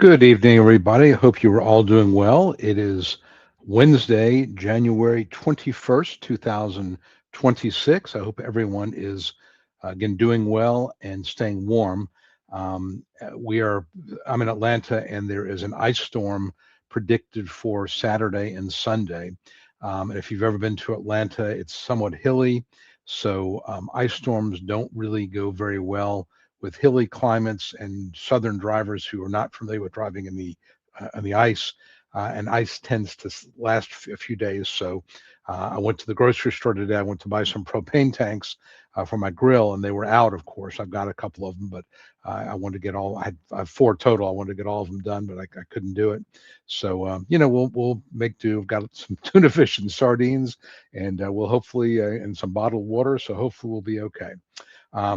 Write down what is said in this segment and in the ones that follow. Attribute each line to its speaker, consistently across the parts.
Speaker 1: Good evening, everybody. I hope you are all doing well. It is Wednesday, January 21st, 2026. I hope everyone is again doing well and staying warm. I'm in Atlanta and there is an ice storm predicted for Saturday and Sunday. And if you've ever been to Atlanta, it's somewhat hilly. So ice storms don't really go very well with hilly climates and southern drivers who are not familiar with driving on the ice. And ice tends to last a few days. So I went to the grocery store today. I went to buy some propane tanks for my grill, and they were out. Of course, I've got a couple of them, but I wanted to get all. I have four total. I wanted to get all of them done, but I couldn't do it. So we'll make do. We've got some tuna fish and sardines, and we'll hopefully and some bottled water. So hopefully we'll be okay.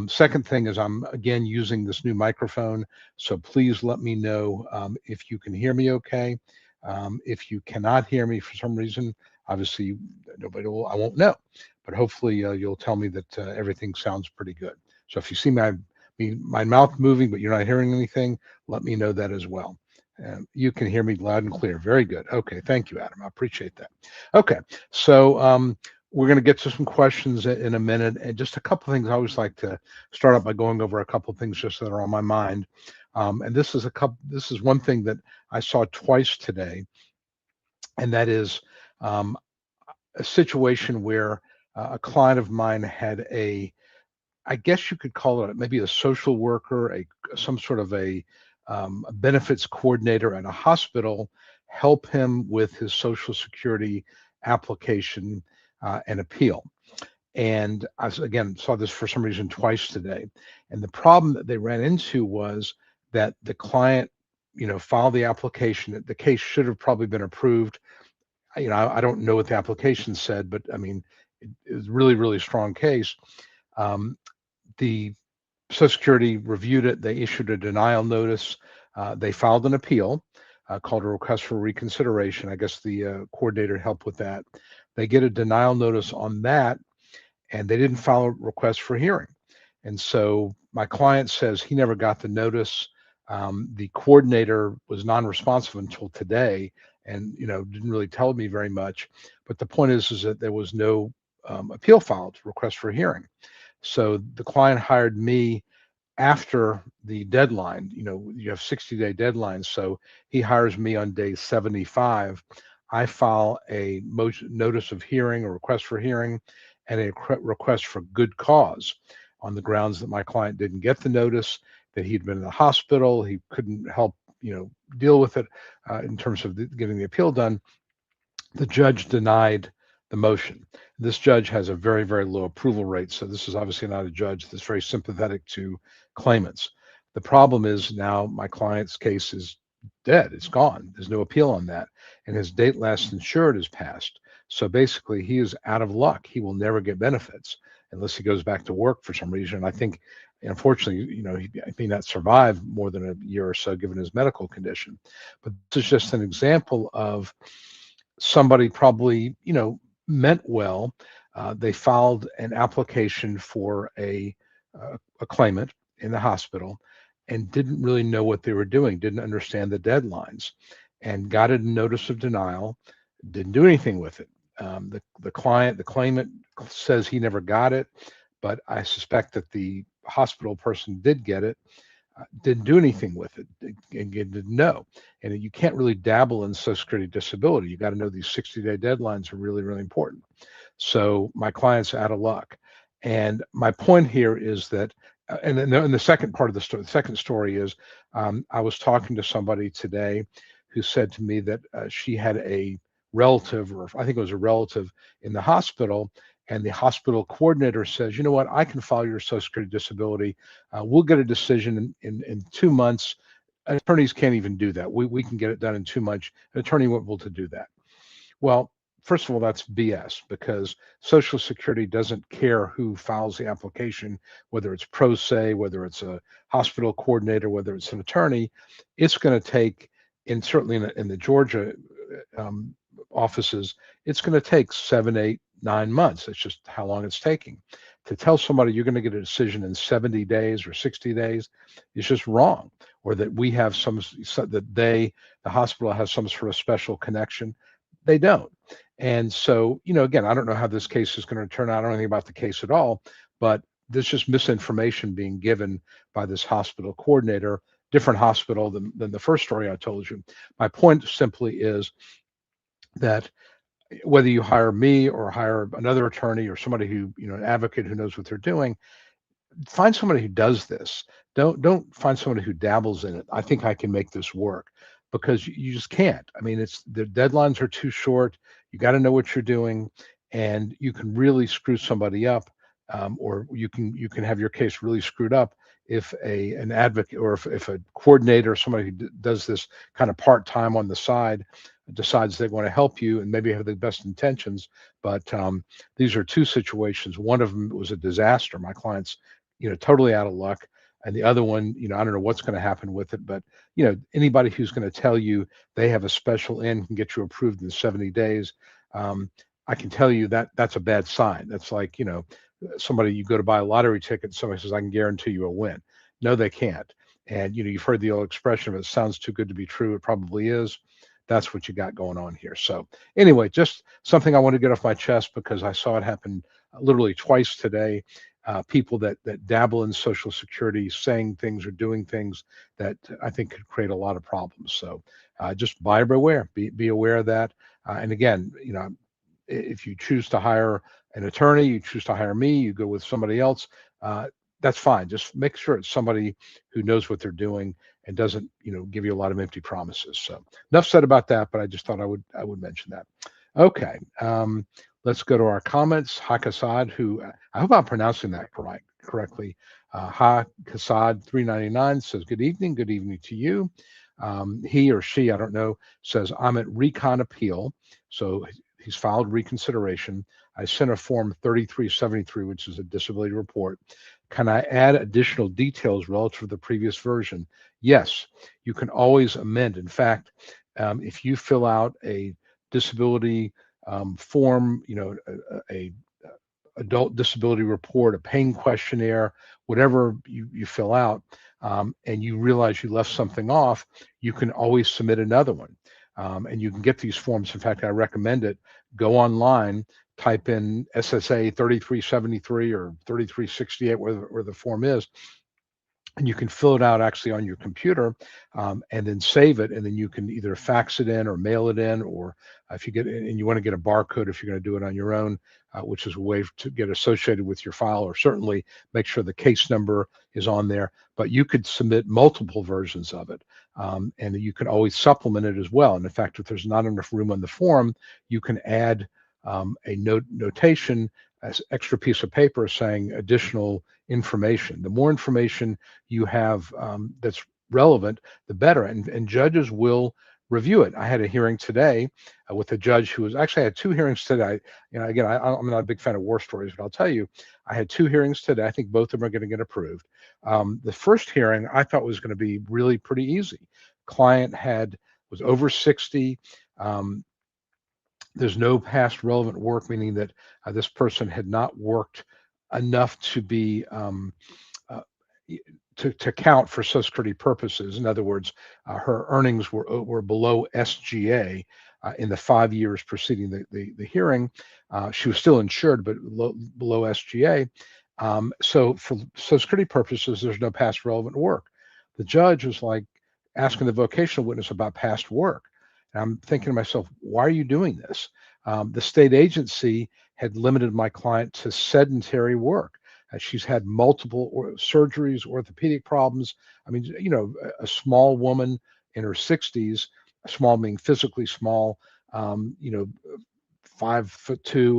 Speaker 1: Second thing is I'm again using this new microphone, so please let me know if you can hear me okay. If you cannot hear me for some reason, obviously I won't know, but hopefully you'll tell me that everything sounds pretty good. So if you see my mouth moving, but you're not hearing anything, let me know that as well. You can hear me loud and clear. Very good. Okay, thank you, Adam. I appreciate that. Okay, so we're going to get to some questions in a minute, and just a couple of things. I always like to start out by going over a couple of things just that are on my mind. And this is This is one thing that I saw twice today, and that is a situation where a client of mine had I guess you could call it maybe a social worker, some sort of a benefits coordinator at a hospital help him with his Social Security application and appeal. And again saw this for some reason twice today. And the problem that they ran into was that the client, filed the application. The case should have probably been approved. I don't know what the application said, but I mean, it was really, really strong case. Um, the Social Security reviewed it. They issued a denial notice. They filed an appeal called a request for reconsideration. I guess the coordinator helped with that. They get a denial notice on that, and they didn't file a request for hearing. And so my client says he never got the notice. The coordinator was non-responsive until today, and didn't really tell me very much. But the point is that there was no appeal filed, request for hearing. So the client hired me after the deadline. You have 60-day deadlines. So he hires me on day 75. I file a notice of hearing, a request for hearing, and a request for good cause on the grounds that my client didn't get the notice, that he'd been in the hospital, he couldn't help, deal with it in terms of getting the appeal done. The judge denied the motion. This judge has a very, very low approval rate. So this is obviously not a judge that's very sympathetic to claimants. The problem is now my client's case is dead. It's gone. There's no appeal on that. And his date last insured is passed. So basically, he is out of luck. He will never get benefits unless he goes back to work for some reason. And I think, unfortunately, he may not survive more than a year or so given his medical condition. But this is just an example of somebody probably, meant well. They filed an application for a claimant in the hospital and didn't really know what they were doing, didn't understand the deadlines, and got a notice of denial, didn't do anything with it. The claimant says he never got it, but I suspect that the hospital person did get it, didn't do anything with it, and didn't know. And you can't really dabble in Social Security disability. You got to know these 60-day deadlines are really, really important. So my client's out of luck. And my point here is that, and then the second part of the story, the second story is, I was talking to somebody today who said to me that she had a relative, or I think it was a relative, in the hospital, and the hospital coordinator says, you know what, I can file your Social Security disability. We'll get a decision in 2 months. Attorneys can't even do that. We can get it done in 2 months. An attorney won't be able to do that. Well, first of all, that's BS, because Social Security doesn't care who files the application, whether it's pro se, whether it's a hospital coordinator, whether it's an attorney. It's going to take, certainly in the Georgia um, offices, it's going to take 7, 8, 9 months. It's just how long it's taking. to tell somebody you're going to get a decision in 70 days or 60 days is just wrong, or that we have the hospital has some sort of special connection. They don't. And so, again, I don't know how this case is going to turn out. I don't know anything about the case at all, but there's just misinformation being given by this hospital coordinator, different hospital than the first story I told you. My point simply is that whether you hire me or hire another attorney or somebody who, an advocate who knows what they're doing, find somebody who does this. Don't find somebody who dabbles in it. I think I can make this work, because you just can't. I mean, it's the deadlines are too short. You got to know what you're doing, and you can really screw somebody up, or you can have your case really screwed up if an advocate, or if a coordinator or somebody who does this kind of part-time on the side decides they want to help you and maybe have the best intentions, but these are two situations. One of them was a disaster. My client's totally out of luck. And the other one, I don't know what's going to happen with it, but anybody who's going to tell you they have a special in can get you approved in 70 days. I can tell you that that's a bad sign. That's like, somebody, you go to buy a lottery ticket, somebody says, I can guarantee you a win. No, they can't. And, you've heard the old expression, if it sounds too good to be true, it probably is. That's what you got going on here. So anyway, just something I want to get off my chest, because I saw it happen literally twice today. People that dabble in Social Security saying things or doing things that I think could create a lot of problems. So just buyer beware, be aware of that. And again, if you choose to hire an attorney, you choose to hire me, you go with somebody else, that's fine. Just make sure it's somebody who knows what they're doing and doesn't, give you a lot of empty promises. So enough said about that, but I just thought I would mention that. Okay. Let's go to our comments. Hakasad, who I hope I'm pronouncing that correctly. Hakasad 399 says, good evening to you. He or she, I don't know, says, I'm at recon appeal. So he's filed reconsideration. I sent a form 3373, which is a disability report. Can I add additional details relative to the previous version? Yes, you can always amend. In fact, if you fill out a disability form, a adult disability report, a pain questionnaire, whatever you fill out, and you realize you left something off, you can always submit another one. And you can get these forms. In fact, I recommend it. Go online, type in SSA 3373 or 3368, where the form is, and you can fill it out actually on your computer, and then save it, and then you can either fax it in or mail it in, or if you get, and you want to get a barcode if you're going to do it on your own, which is a way to get associated with your file, or certainly make sure the case number is on there. But you could submit multiple versions of it, and you can always supplement it as well. And in fact, if there's not enough room on the form, you can add a notation, as extra piece of paper saying additional information. The more information you have that's relevant, the better. And judges will review it. I had a hearing today with a judge who was actually, I had two hearings today. Again, I'm not a big fan of war stories, but I'll tell you, I had two hearings today. I think both of them are going to get approved. The first hearing I thought was going to be really pretty easy. Client was over 60. There's no past relevant work, meaning that this person had not worked enough to be uh, to count for Social Security purposes. In other words, her earnings were below SGA in the 5 years preceding the hearing. She was still insured, but below SGA. So for Social Security purposes, there's no past relevant work. The judge was like asking the vocational witness about past work. And I'm thinking to myself, why are you doing this? The state agency had limited my client to sedentary work. She's had multiple surgeries, orthopedic problems. I mean, a small woman in her 60s, small being physically small, 5'2"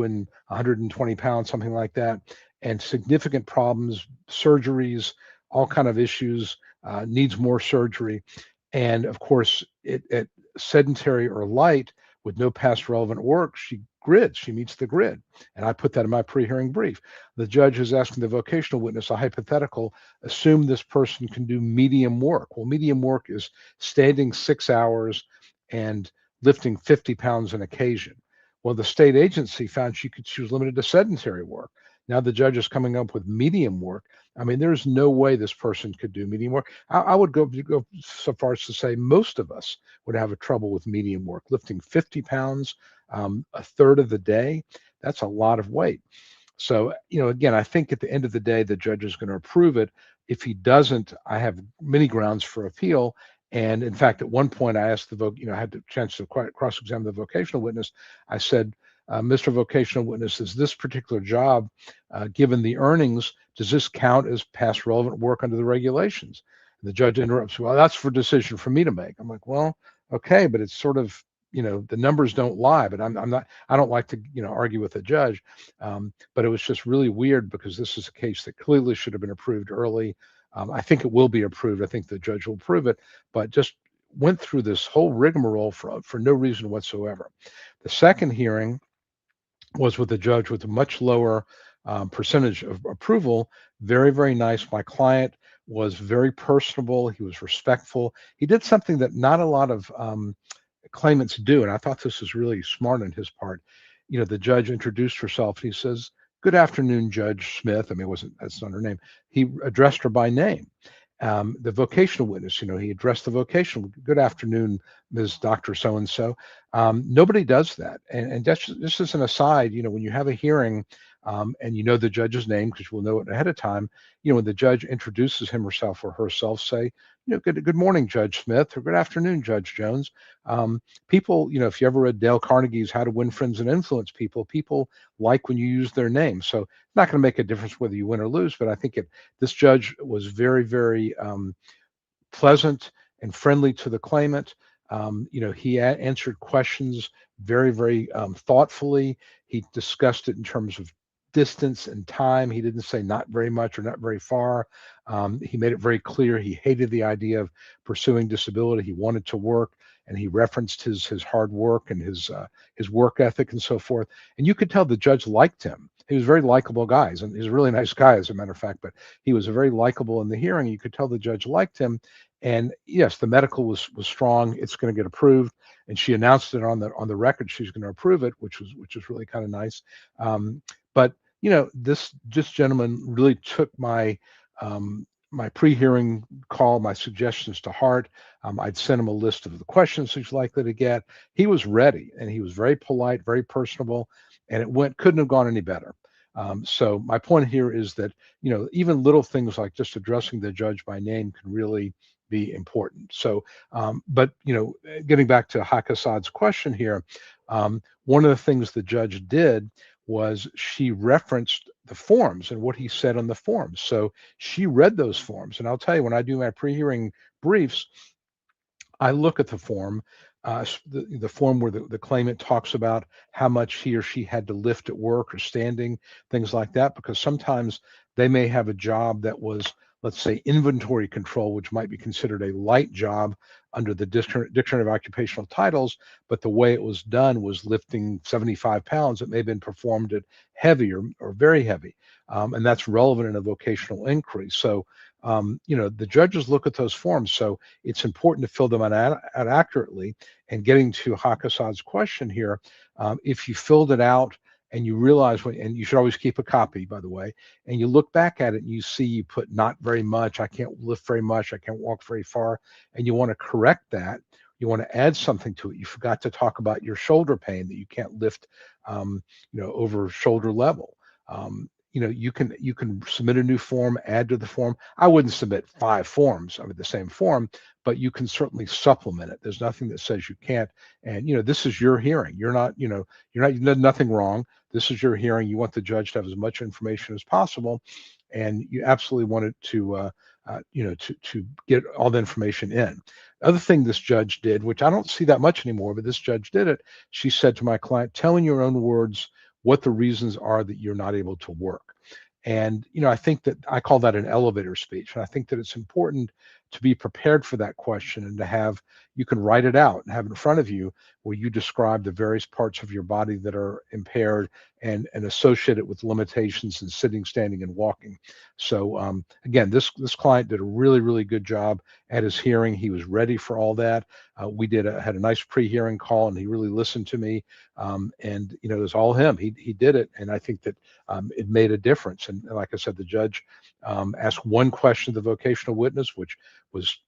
Speaker 1: and 120 pounds, something like that, and significant problems, surgeries, all kind of issues, needs more surgery. And of course, at sedentary or light with no past relevant work, she meets the grid. And I put that in my pre-hearing brief. The judge is asking the vocational witness a hypothetical, assume this person can do medium work. Well, medium work is standing 6 hours and lifting 50 pounds an occasion. Well, the state agency found she was limited to sedentary work. Now the judge is coming up with medium work. I mean, there's no way this person could do medium work. I would go so far as to say most of us would have a trouble with medium work. Lifting 50 pounds, a third of the day, that's a lot of weight. So, again, I think at the end of the day, the judge is going to approve it. If he doesn't, I have many grounds for appeal. And in fact, at one point, I asked I had the chance to cross-examine the vocational witness. I said, Mr. Vocational Witness, is this particular job, given the earnings, does this count as past relevant work under the regulations? And the judge interrupts, well, that's for decision for me to make. I'm like, well, okay, but it's sort of, the numbers don't lie, but I'm not, I don't like to, argue with a judge. But it was just really weird because this is a case that clearly should have been approved early. I think it will be approved. I think the judge will approve it, but just went through this whole rigmarole for no reason whatsoever. The second hearing was with a judge with a much lower percentage of approval. Very, very nice. My client was very personable. He was respectful. He did something that not a lot of claimants do, and I thought this was really smart on his part. The judge introduced herself. He says, "Good afternoon, Judge Smith." I mean, that's not her name. He addressed her by name. The vocational witness, he addressed the vocational. "Good afternoon, Ms. Doctor So and So." Nobody does that, and that's just as an aside. When you have a hearing, and the judge's name because you will know it ahead of time. When the judge introduces him herself or herself, say, good morning, Judge Smith, or good afternoon, Judge Jones. People, if you ever read Dale Carnegie's How to Win Friends and Influence People like when you use their name. So it's not going to make a difference whether you win or lose, but I think this judge was very, very pleasant and friendly to the claimant. He answered questions very, very thoughtfully. He discussed it in terms of distance and time. He didn't say not very much or not very far. He made it very clear he hated the idea of pursuing disability. He wanted to work, and he referenced his hard work and his work ethic and so forth. And you could tell the judge liked him. He was a very likable guy, and he's a really nice guy, as a matter of fact. But he was very likable in the hearing. You could tell the judge liked him. And yes, the medical was strong. It's going to get approved, and she announced it on the record. She's going to approve it, which was really kind of nice. But this gentleman really took my pre-hearing call, my suggestions to heart. I'd sent him a list of the questions he's likely to get. He was ready, and he was very polite, very personable, and couldn't have gone any better. So my point here is that even little things like just addressing the judge by name can really be important. So, but getting back to Hakasad's question here, one of the things the judge did was she referenced the forms and what he said on the forms. So she read those forms, and I'll tell you, when I do my pre-hearing briefs, I look at the form, the form where the claimant talks about how much he or she had to lift at work or standing, things like that, because sometimes they may have a job that was, let's say, inventory control, which might be considered a light job under the Dictionary of Occupational Titles, but the way it was done was lifting 75 pounds. It may have been performed at heavy or very heavy, and that's relevant in a vocational inquiry. So, the judges look at those forms. So it's important to fill them out accurately. And getting to Hakasad's question here, if you filled it out and you realize and you should always keep a copy, by the way, and you look back at it and you see you put not very much, I can't lift very much, I can't walk very far, and you want to correct that, you want to add something to it. You forgot to talk about your shoulder pain, that you can't lift, over shoulder level. You can submit a new form, add to the form. I wouldn't submit 5 forms of the same form, but you can certainly supplement it. There's nothing that says you can't. And this is your hearing. You're not, you did nothing wrong. This is your hearing. You want the judge to have as much information as possible, and you absolutely want it to to get all the information in. The other thing this judge did, which I don't see that much anymore, but this judge did it. She said to my client, "Tell in your own words what the reasons are that you're not able to work." And I think that I call that an elevator speech, and I think that it's important to be prepared for that question and to have, you can write it out and have it in front of you where you describe the various parts of your body that are impaired and associate it with limitations in sitting, standing, and walking. So again, this client did a really good job at his hearing. He was ready for all that. We had a nice pre-hearing call, and he really listened to me. And it was all him. He did it, and I think that it made a difference. And like I said, the judge asked one question of the vocational witness, which was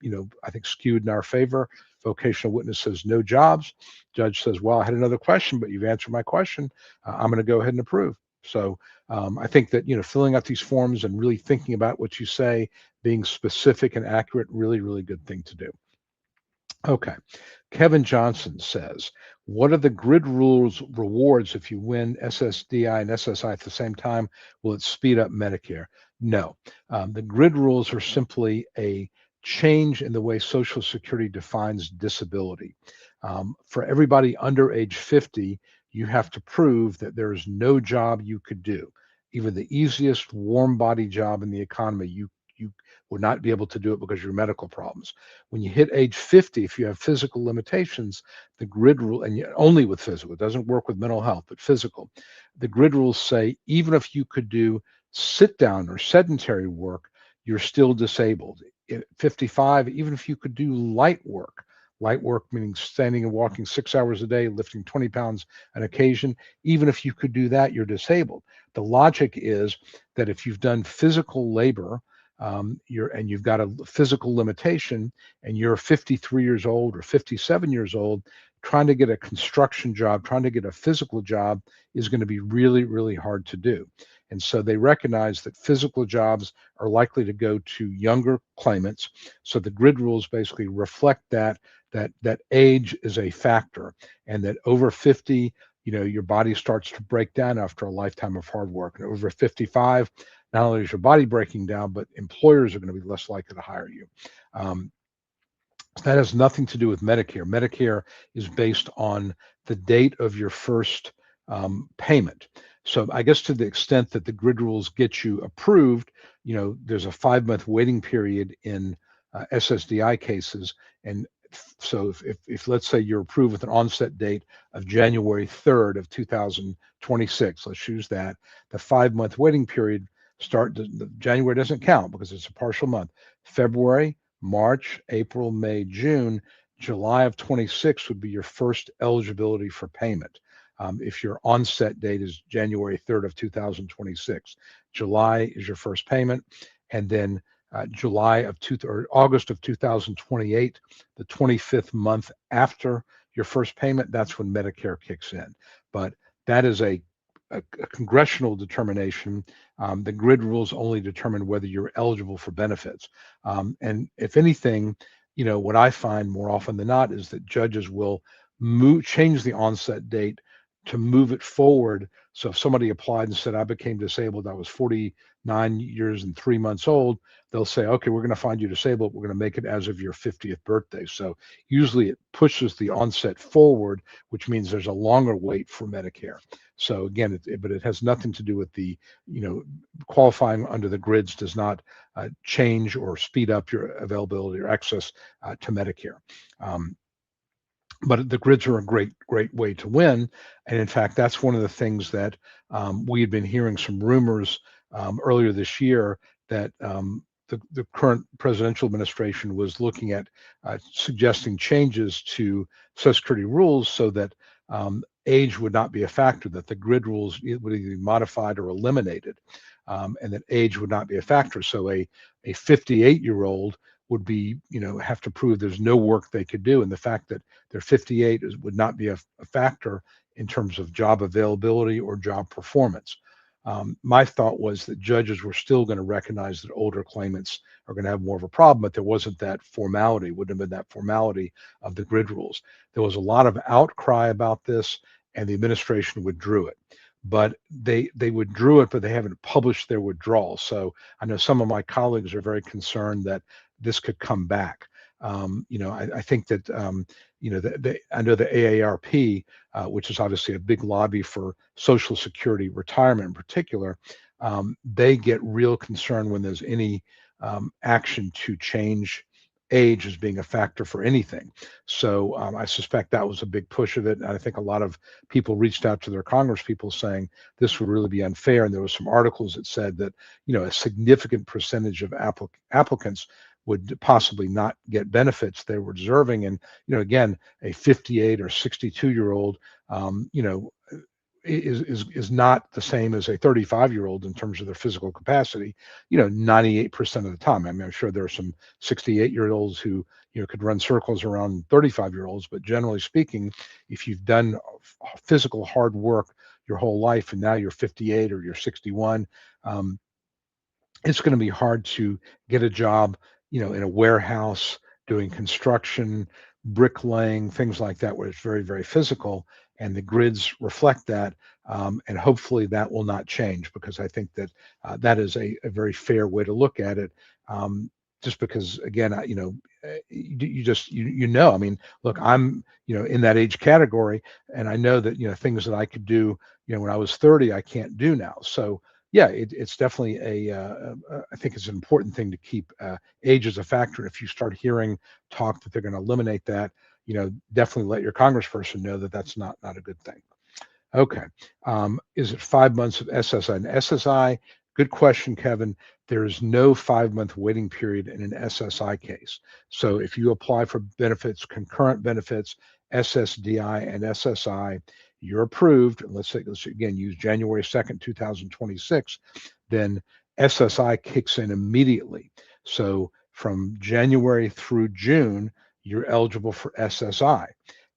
Speaker 1: I think skewed in our favor. Vocational witness says no jobs. Judge says, well, I had another question, but you've answered my question. I'm going to go ahead and approve. So I think that filling out these forms and really thinking about what you say, being specific and accurate, really good thing to do. Okay. Kevin Johnson says, what are the grid rules rewards if you win SSDI and SSI at the same time? Will it speed up Medicare? No. The grid rules are simply a change in the way Social Security defines disability. For everybody under age 50, you have to prove that there is no job you could do. Even the easiest warm body job in the economy, you would not be able to do it because of your medical problems. When you hit age 50, if you have physical limitations, the grid rule, and only with physical, it doesn't work with mental health, but physical, the grid rules say even if you could do sit down or sedentary work, you're still disabled. At 55, even if you could do light work meaning standing and walking 6 hours a day, lifting 20 pounds on occasion, even if you could do that, you're disabled. The logic is that if you've done physical labor, you've got a physical limitation, and you're 53 years old or 57 years old, trying to get a construction job, trying to get a physical job is going to be really hard to do. And so they recognize that physical jobs are likely to go to younger claimants. So the grid rules basically reflect that age is a factor, and that over 50, your body starts to break down after a lifetime of hard work. And over 55, not only is your body breaking down, but employers are going to be less likely to hire you. That has nothing to do with Medicare. Medicare is based on the date of your first payment. So I guess to the extent that the grid rules get you approved, there's a 5-month waiting period in SSDI cases. And so if let's say you're approved with an onset date of January 3rd of 2026, let's use that, the 5-month waiting period January doesn't count because it's a partial month. February, March, April, May, June, July of 26 would be your first eligibility for payment. If your onset date is January 3rd of 2026, July is your first payment, and then August of 2028, the 25th month after your first payment, that's when Medicare kicks in. But that is a congressional determination. The grid rules only determine whether you're eligible for benefits. And if anything, what I find more often than not is that judges will change the onset date to move it forward. So if somebody applied and said, I became disabled, I was 49 years and 3 months old, they'll say, okay, we're going to find you disabled. We're going to make it as of your 50th birthday. So usually it pushes the onset forward, which means there's a longer wait for Medicare. So again, but it has nothing to do with the, qualifying under the grids does not change or speed up your availability or access to Medicare. But the grids are a great way to win. And in fact, that's one of the things that we had been hearing some rumors earlier this year that the current presidential administration was looking at suggesting changes to Social Security rules so that age would not be a factor, that the grid rules would either be modified or eliminated, and that age would not be a factor. So a 58-year-old would be, have to prove there's no work they could do. And the fact that they're 58 would not be a factor in terms of job availability or job performance. My thought was that judges were still going to recognize that older claimants are going to have more of a problem, but there wasn't that formality, wouldn't have been that formality of the grid rules. There was a lot of outcry about this, and the administration withdrew it. But they withdrew it, but they haven't published their withdrawal. So I know some of my colleagues are very concerned that this could come back. I think that I know the AARP, which is obviously a big lobby for Social Security retirement in particular, they get real concerned when there's any action to change age as being a factor for anything. So I suspect that was a big push of it. And I think a lot of people reached out to their Congress people saying this would really be unfair. And there was some articles that said that, a significant percentage of applicants would possibly not get benefits they were deserving. And, again, a 58 or 62-year-old, is not the same as a 35-year-old in terms of their physical capacity, 98% of the time. I mean, I'm sure there are some 68-year-olds who, could run circles around 35-year-olds, but generally speaking, if you've done physical hard work your whole life and now you're 58 or you're 61, it's going to be hard to get a job, in a warehouse doing construction, bricklaying, things like that, where it's very, very physical, and the grids reflect that. And hopefully that will not change, because I think that that is a very fair way to look at it. Just because, again, I mean, look, I'm, in that age category, and I know that, things that I could do, when I was 30, I can't do now. So yeah, it's definitely I think it's an important thing to keep age as a factor. If you start hearing talk that they're going to eliminate that, definitely let your congressperson know that that's not a good thing. Okay. Is it 5 months of SSI? And SSI, good question, Kevin. There's no 5-month waiting period in an SSI case. So if you apply for benefits, concurrent benefits, SSDI and SSI, you're approved. Let's again use January 2nd, 2026, then SSI kicks in immediately. So from January through June, you're eligible for SSI.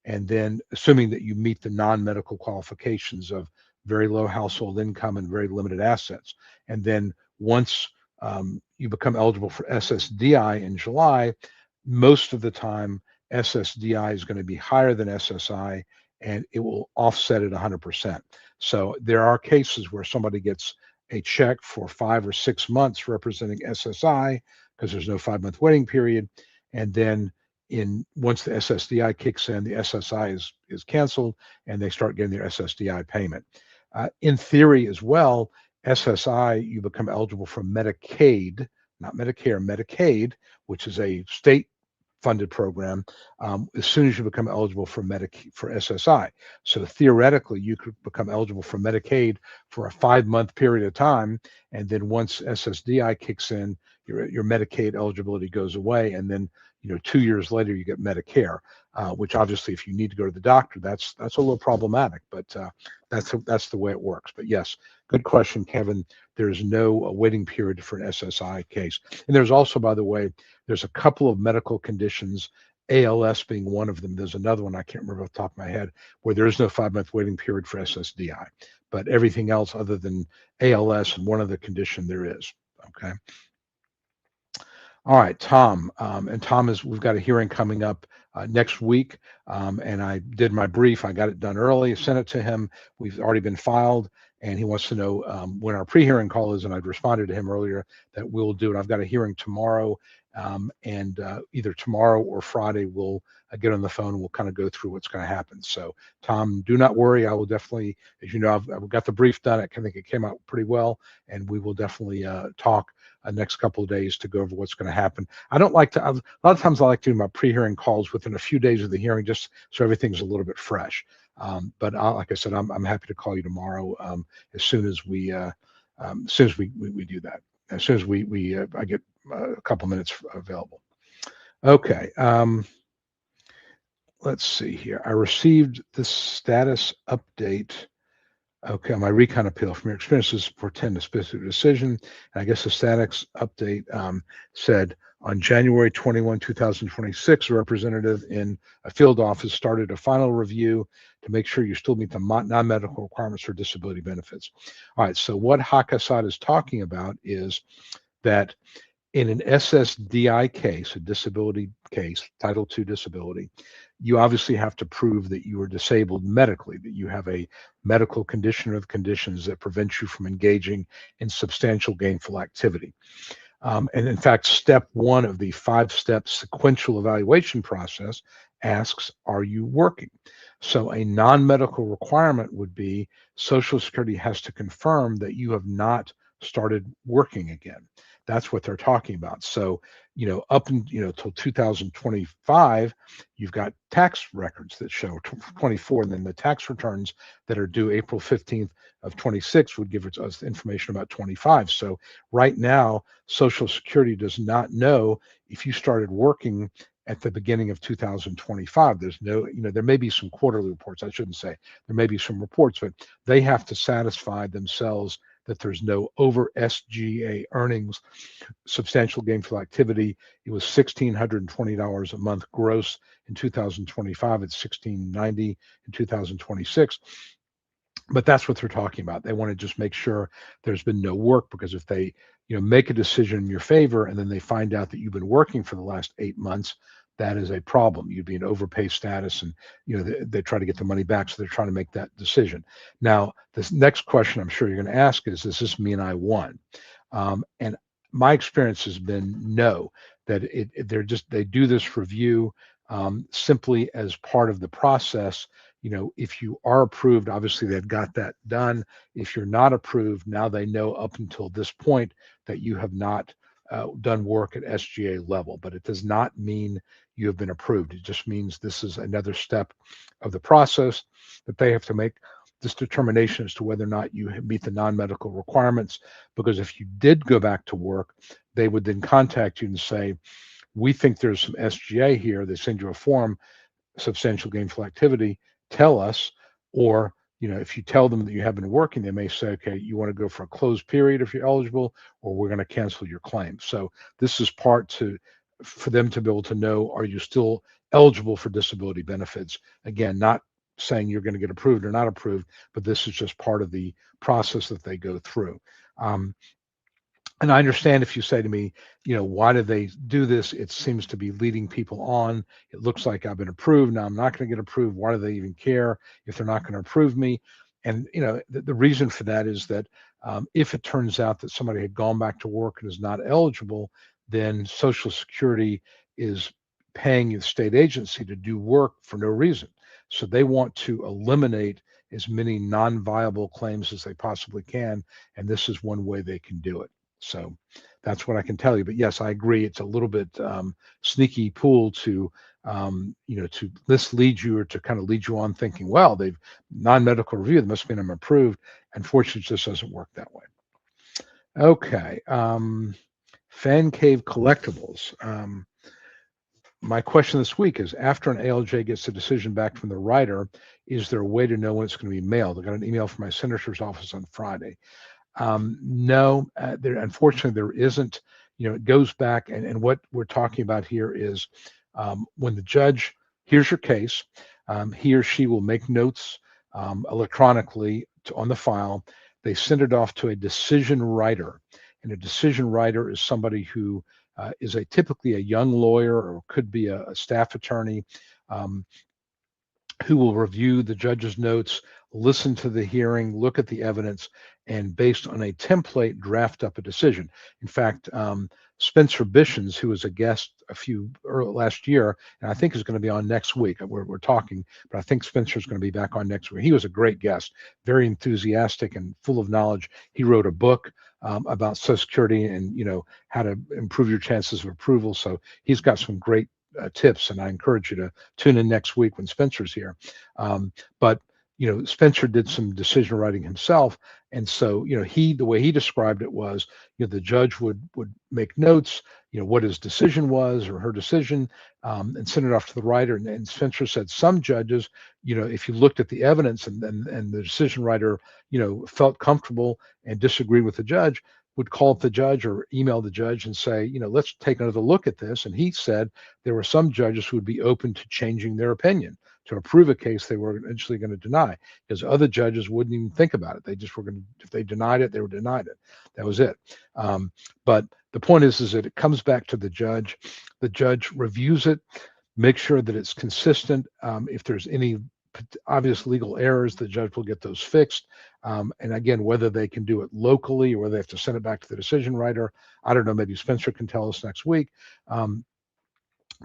Speaker 1: And then assuming that you meet the non-medical qualifications of very low household income and very limited assets. And then once you become eligible for SSDI in July, most of the time SSDI is going to be higher than SSI, and it will offset it 100%. So there are cases where somebody gets a check for 5 or 6 months representing SSI because there's no 5-month waiting period, and then once the SSDI kicks in, the SSI is canceled, and they start getting their SSDI payment. In theory as well, SSI, you become eligible for Medicaid, not Medicare, Medicaid, which is a state funded program, as soon as you become eligible for SSI. So theoretically, you could become eligible for Medicaid for a 5-month period of time, and then once SSDI kicks in, your Medicaid eligibility goes away, and then 2 years later you get Medicare, which obviously, if you need to go to the doctor, that's a little problematic, but that's the way it works. But yes, good question, Kevin. There's no waiting period for an SSI case. And there's also, by the way, there's a couple of medical conditions, ALS being one of them. There's another one I can't remember off the top of my head, where there is no 5-month waiting period for SSDI. But everything else other than ALS and one other condition, there is. Okay. All right, Tom. And Tom, we've got a hearing coming up next week. And I did my brief. I got it done early, sent it to him. We've already been filed, and he wants to know when our pre-hearing call is. And I'd responded to him earlier that we'll do it. I've got a hearing tomorrow, and either tomorrow or Friday we'll get on the phone and we'll kind of go through what's going to happen. So, Tom, do not worry. I will definitely, as you know, I've got the brief done. I think it came out pretty well, and we will definitely talk next couple of days to go over what's going to happen. I don't like to, a lot of times I like to do my pre-hearing calls within a few days of the hearing, just so everything's a little bit fresh. But like I said, I'm happy to call you tomorrow as soon as we do that. As soon as I get a couple minutes available. Okay. Let's see here. I received the status update. Okay, my recon appeal from your experiences portend a specific decision. And I guess the status update said on January 21, 2026, a representative in a field office started a final review to make sure you still meet the non-medical requirements for disability benefits. All right, so what Hakasad is talking about is that in an SSDI case, a disability case, Title II disability, you obviously have to prove that you are disabled medically, that you have a medical condition or conditions that prevent you from engaging in substantial gainful activity. And in fact, step 1 of the 5-step sequential evaluation process asks, are you working? So a non-medical requirement would be Social Security has to confirm that you have not started working again. That's what they're talking about. So, up till 2025, you've got tax records that show 24, and then the tax returns that are due April 15th of 26 would give us information about 25. So right now, Social Security does not know if you started working at the beginning of 2025. There's no, there may be some quarterly reports. I shouldn't say there may be some reports, but they have to satisfy themselves that there's no over SGA earnings, substantial gainful activity. It was $1,620 a month gross in 2025. It's $1,690 in 2026. But that's what they're talking about. They want to just make sure there's been no work, because if they, make a decision in your favor and then they find out that you've been working for the last 8 months, that is a problem. You'd be in overpay status, and they try to get the money back, so they're trying to make that decision. Now, this next question I'm sure you're going to ask is, does this mean I won? And my experience has been no. That they do this review simply as part of the process. If you are approved, obviously they've got that done. If you're not approved, now they know up until this point that you have not done work at SGA level, but it does not mean you have been approved. It just means this is another step of the process that they have to make this determination as to whether or not you meet the non-medical requirements. Because if you did go back to work, they would then contact you and say, we think there's some SGA here. They send you a form, substantial gainful activity, tell us. Or if you tell them that you have been working, they may say, okay, you want to go for a closed period if you're eligible, or we're going to cancel your claim. So this is part for them to be able to know, are you still eligible for disability benefits? Again, not saying you're going to get approved or not approved, but this is just part of the process that they go through. And I understand if you say to me, why do they do this? It seems to be leading people on. It looks like I've been approved. Now I'm not going to get approved. Why do they even care if they're not going to approve me? And, the reason for that is that if it turns out that somebody had gone back to work and is not eligible, then Social Security is paying the state agency to do work for no reason. So they want to eliminate as many non-viable claims as they possibly can. And this is one way they can do it. So that's what I can tell you. But yes, I agree. It's a little bit sneaky pool to, to mislead you, or to kind of lead you on thinking, well, they've non-medical review, that must mean I'm approved. Unfortunately, it just doesn't work that way. Okay. Fan Cave Collectibles. My question this week is, after an ALJ gets a decision back from the writer, is there a way to know when it's going to be mailed? I got an email from my senator's office on Friday. No, unfortunately, there isn't. It goes back, and what we're talking about here is when the judge hears your case, he or she will make notes electronically on the file. They send it off to a decision writer, and a decision writer is somebody who is typically a young lawyer, or could be a staff attorney, who will review the judge's notes, listen to the hearing, look at the evidence, and based on a template, draft up a decision. In fact, Spencer Bishens, who was a guest last year, and I think is going to be on next week. We're talking, but I think Spencer's going to be back on next week. He was a great guest, very enthusiastic and full of knowledge. He wrote a book about Social Security and how to improve your chances of approval. So he's got some great tips, and I encourage you to tune in next week when Spencer's here. But Spencer did some decision writing himself, and so the way he described it was, the judge would make notes, what his decision was, or her decision, and send it off to the writer. And Spencer said some judges, if you looked at the evidence and the decision writer, felt comfortable and disagreed with the judge, would call up the judge or email the judge and say, let's take another look at this. And he said there were some judges who would be open to changing their opinion to approve a case they were eventually going to deny, because other judges wouldn't even think about it. They just were going to, if they denied it, they were denied it. That was it. But the point is that it comes back to the judge. The judge reviews it, makes sure that it's consistent. If there's any obvious legal errors, the judge will get those fixed. And again, whether they can do it locally or whether they have to send it back to the decision writer, I don't know. Maybe Spencer can tell us next week.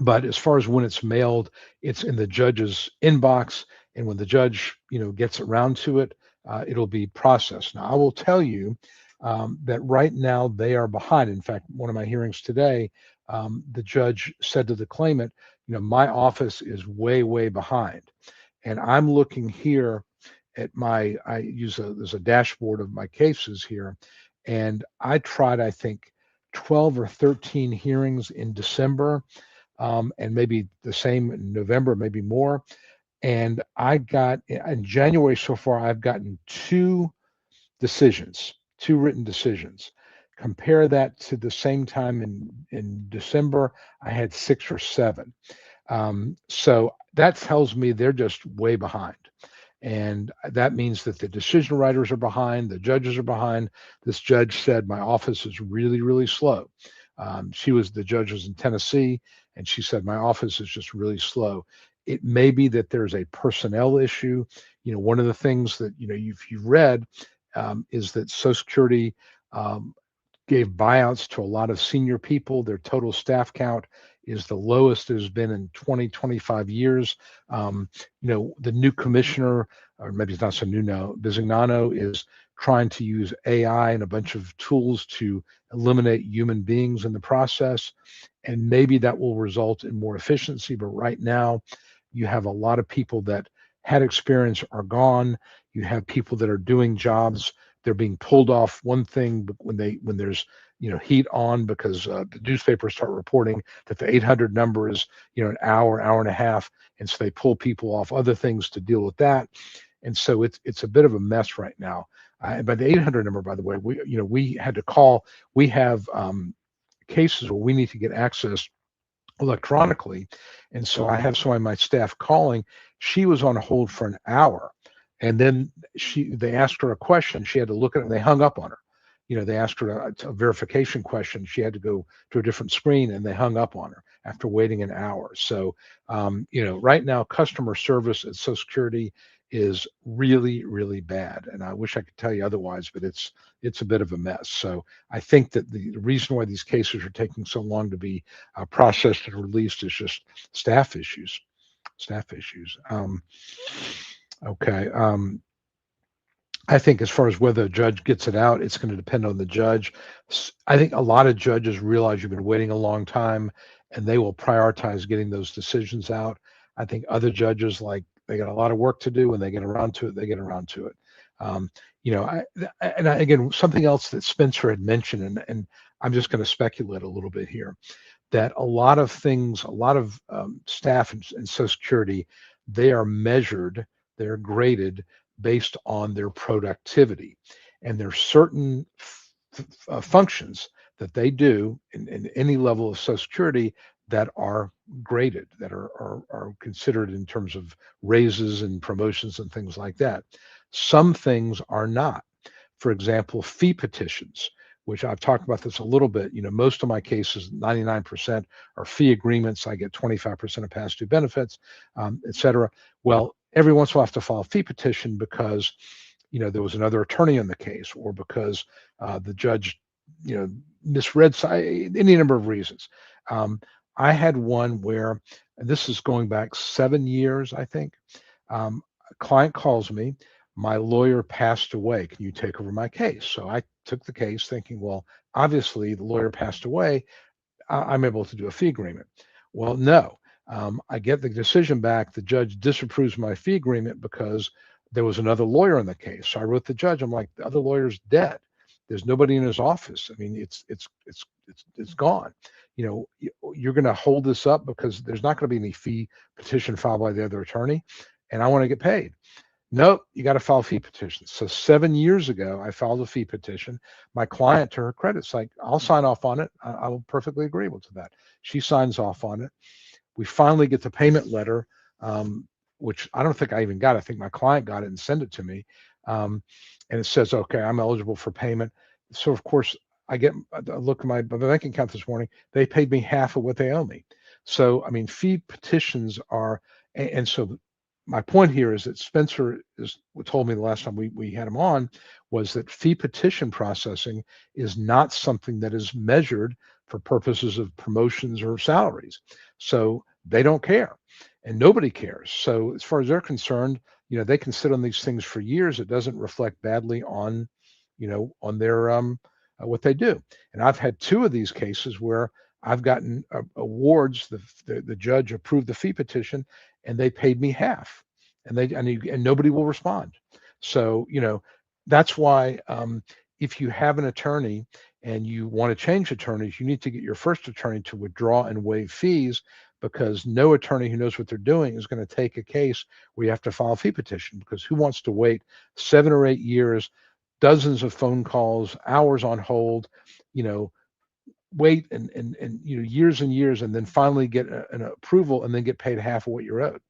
Speaker 1: But as far as when it's mailed, it's in the judge's inbox, and when the judge, gets around to it, it'll be processed. Now, I will tell you, that right now they are behind. In fact, one of my hearings today, the judge said to the claimant, my office is way, way behind. And I'm looking here at I use there's a dashboard of my cases here. And I tried, I think, 12 or 13 hearings in December, and maybe the same in November, maybe more. And I got in January so far, I've gotten two written decisions. Compare that to the same time in December, I had 6 or 7. So that tells me they're just way behind. And that means that the decision writers are behind, the judges are behind. This judge said, my office is really, really slow. The judge was in Tennessee, and she said, my office is just really slow. It may be that there's a personnel issue. One of the things that, you've read is that Social Security gave buyouts to a lot of senior people. Their total staff count is the lowest it has been in 20, 25 years. The new commissioner, or maybe it's not so new now, Bizignano, is trying to use AI and a bunch of tools to eliminate human beings in the process. And maybe that will result in more efficiency. But right now, you have a lot of people that had experience are gone. You have people that are doing jobs, they're being pulled off one thing when there's heat on, because the newspapers start reporting that the 800 number is an hour and a half, and so they pull people off other things to deal with that. And so it's a bit of a mess right now. And by the 800 number, by the way, we had to call. We have cases where we need to get access electronically. And so I have someone on my staff calling. She was on hold for an hour. And then they asked her a question. She had to look at it, and they hung up on her. They asked her a verification question. She had to go to a different screen, and they hung up on her after waiting an hour. So, right now, customer service at Social Security is really, really bad. And I wish I could tell you otherwise, but it's a bit of a mess. So I think that the reason why these cases are taking so long to be processed and released is just staff issues. Staff issues. Okay. I think as far as whether a judge gets it out, it's going to depend on the judge. I think a lot of judges realize you've been waiting a long time, and they will prioritize getting those decisions out. I think other judges, like, they got a lot of work to do, and they get around to it, they get around to it. Again, something else that Spencer had mentioned, and I'm just going to speculate a little bit here, that a lot of things, a lot of staff in Social Security, they are measured, they're graded based on their productivity. And there's certain functions that they do in any level of Social Security that are graded, that are considered in terms of raises and promotions and things like that. Some things are not. For example, fee petitions, which I've talked about this a little bit. Most of my cases, 99%, are fee agreements. I get 25% of past due benefits, et cetera. Well, every once in a while I have to file a fee petition because, there was another attorney in the case, or because the judge, misread any number of reasons. I had one where, and this is going back 7 years, I think. A client calls me, my lawyer passed away. Can you take over my case? So I took the case thinking, well, obviously the lawyer passed away. I'm able to do a fee agreement. Well, no. I get the decision back. The judge disapproves my fee agreement because there was another lawyer in the case. So I wrote the judge. I'm like, the other lawyer's dead. There's nobody in his office. I mean, it's gone. You're going to hold this up because there's not going to be any fee petition filed by the other attorney, and I want to get paid. Nope, you got to file fee petitions. So 7 years ago, I filed a fee petition. My client, to her credit, is like, I'll sign off on it. I will perfectly agreeable to that. She signs off on it. We finally get the payment letter, which I don't think I even got. I think my client got it and sent it to me. And it says, okay, I'm eligible for payment. So, of course, I look at my bank account this morning. They paid me half of what they owe me. So, I mean, fee petitions are, and so my point here is that Spencer told me the last time we had him on, was that fee petition processing is not something that is measured for purposes of promotions or salaries. So they don't care, and nobody cares. So as far as they're concerned, they can sit on these things for years. It doesn't reflect badly on on their what they do. And I've had two of these cases where I've gotten awards. The judge approved the fee petition, and they paid me half, and nobody will respond. So that's why if you have an attorney and you want to change attorneys, you need to get your first attorney to withdraw and waive fees, because no attorney who knows what they're doing is going to take a case where you have to file a fee petition, because who wants to wait 7 or 8 years, dozens of phone calls, hours on hold, you know, wait and years and years, and then finally get an approval and then get paid half of what you're owed.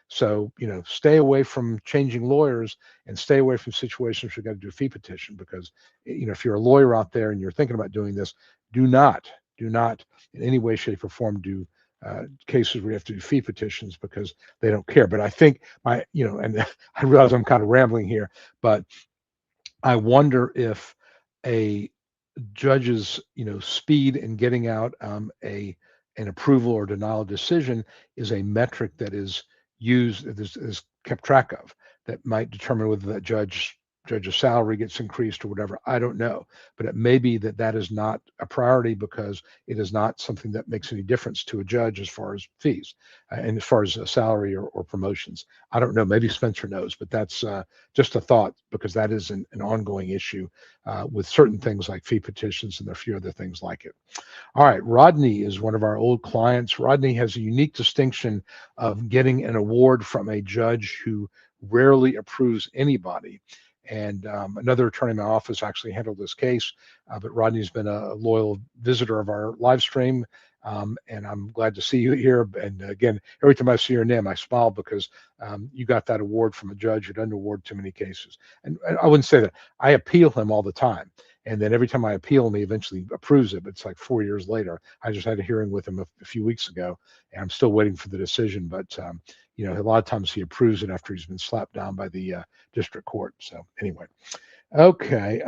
Speaker 1: So stay away from changing lawyers, and stay away from situations where you got to do a fee petition, because if you're a lawyer out there and you're thinking about doing this, do not in any way, shape, or form do cases where you have to do fee petitions, because they don't care. But I think and I realize I'm kind of rambling here, but I wonder if a judge's speed in getting out an approval or denial decision is a metric that is used, is kept track of, that might determine whether that judge's salary gets increased or whatever. I don't know, but it may be that is not a priority, because it is not something that makes any difference to a judge as far as fees and as far as salary or promotions. I don't know. Maybe Spencer knows, but that's just a thought, because that is an ongoing issue with certain things like fee petitions, and there are a few other things like it. All right, Rodney is one of our old clients. Rodney has a unique distinction of getting an award from a judge who rarely approves anybody. And another attorney in my office actually handled this case, but Rodney's been a loyal visitor of our live stream, and I'm glad to see you here. And again, every time I see your name, I smile, because you got that award from a judge who doesn't award too many cases. And I wouldn't say that. I appeal him all the time. And then every time I appeal him, he eventually approves it. But it's like 4 years later. I just had a hearing with him a few weeks ago, and I'm still waiting for the decision. But a lot of times he approves it after he's been slapped down by the district court. So anyway, okay.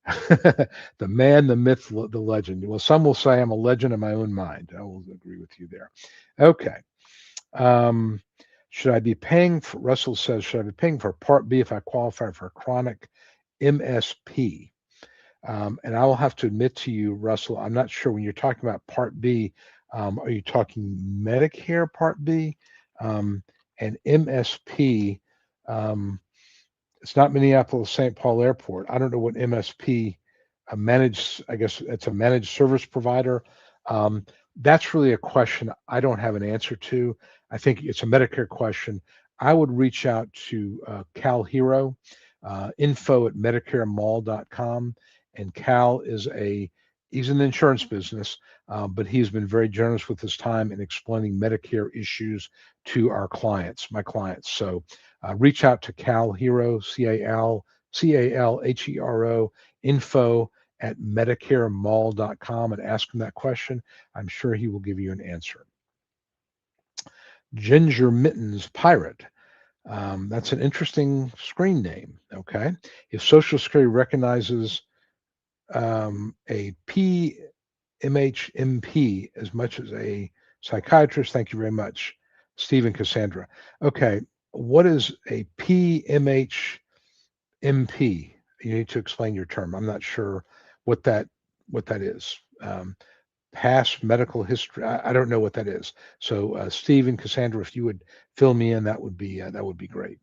Speaker 1: The man, the myth, the legend. Well, some will say I'm a legend in my own mind. I will agree with you there. Okay. Should I be paying for, Russell says, should I be paying for Part B if I qualify for a chronic MSP? And I will have to admit to you, Russell, I'm not sure, when you're talking about Part B, are you talking Medicare Part B? And MSP, it's not Minneapolis St. Paul Airport. I don't know what MSP, I guess it's a managed service provider. That's really a question I don't have an answer to. I think it's a Medicare question. I would reach out to Cal Hero, info@medicaremall.com. And Cal he's in the insurance business, but he's been very generous with his time in explaining Medicare issues to my clients. So reach out to Cal Hero, CALHERO, info@medicaremall.com, and ask him that question. I'm sure he will give you an answer. Ginger Mittens Pirate. That's an interesting screen name. Okay. If Social Security recognizes a PMHMP as much as a psychiatrist, thank you very much, Stephen Cassandra. Okay. What is a PMHMP? You need to explain your term. I'm not sure what that is. Past medical history. I don't know what that is. So Stephen, Cassandra, if you would fill me in, that would be great,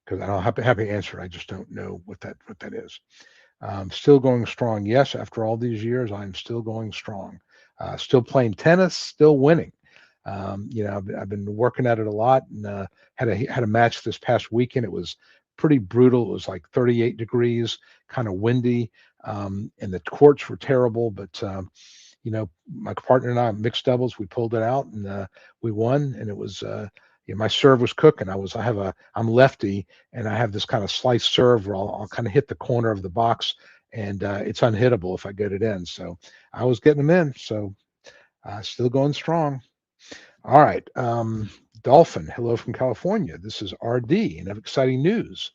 Speaker 1: because I don't have to answer. I just don't know what that is. Still going strong. Yes, after all these years, I'm still going strong. Still playing tennis, still winning. I've been working at it a lot, and had a match this past weekend. It was pretty brutal. It was like 38 degrees, kind of windy, and the courts were terrible. But my partner and I, mixed doubles, we pulled it out, and we won. And it was my serve was cooking. I'm lefty, and I have this kind of slice serve where I'll kind of hit the corner of the box, and it's unhittable if I get it in. So I was getting them in. So still going strong. All right. Dolphin, hello from California. This is RD, and have exciting news.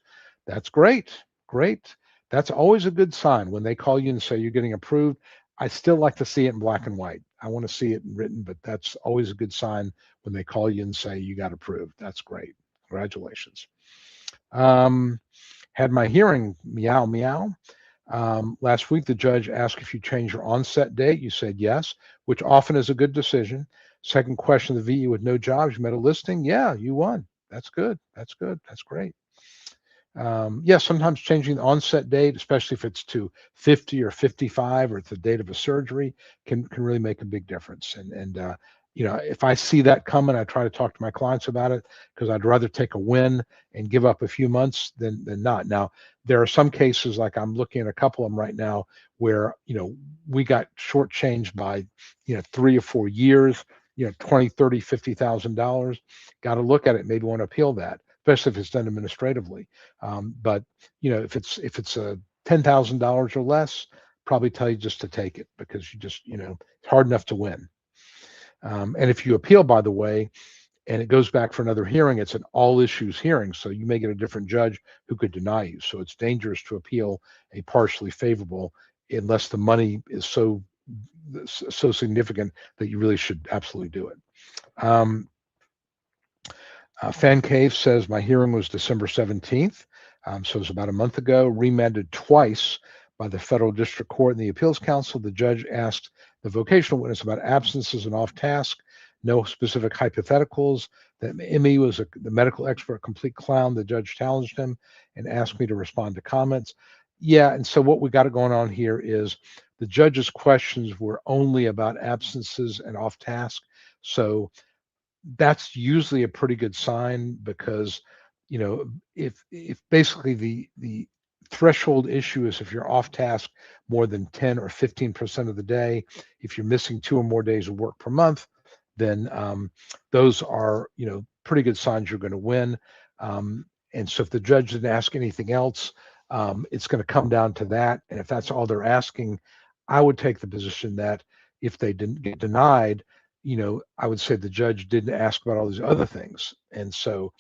Speaker 1: That's great. Great. That's always a good sign when they call you and say you're getting approved. I still like to see it in black and white. I want to see it written, but that's always a good sign when they call you and say you got approved. That's great. Congratulations. Had my hearing, meow, meow. Last week, the judge asked if you changed your onset date. You said yes, which often is a good decision. Second question, the VE with no jobs, you met a listing. Yeah, you won. That's good. That's good. That's great. Yeah, sometimes changing the onset date, especially if it's to 50 or 55 or it's the date of a surgery, can really make a big difference. And if I see that coming, I try to talk to my clients about it because I'd rather take a win and give up a few months than not. Now, there are some cases, like I'm looking at a couple of them right now, where we got shortchanged by 3 or 4 years, 20, 30, $50,000. Got to look at it, maybe want to appeal that, especially if it's done administratively. But if it's a $10,000 or less, probably tell you just to take it because it's hard enough to win. And if you appeal, by the way, and it goes back for another hearing, it's an all issues hearing. So you may get a different judge who could deny you. So it's dangerous to appeal a partially favorable unless the money is so significant that you really should absolutely do it. Fan Cave says my hearing was December 17th. So it was about a month ago, remanded twice by the Federal District Court and the Appeals Council. The judge asked the vocational witness about absences and off task, no specific hypotheticals. That ME was the medical expert, complete clown. The judge challenged him and asked me to respond to comments. Yeah, and so what we got going on here is the judge's questions were only about absences and off task. So that's usually a pretty good sign because if basically the threshold issue is if you're off task more than 10 or 15% of the day, if you're missing 2 or more days of work per month, then those are pretty good signs you're going to win. And so if the judge didn't ask anything else, it's going to come down to that. And if that's all they're asking, I would take the position that if they didn't get denied, I would say the judge didn't ask about all these other things. And so,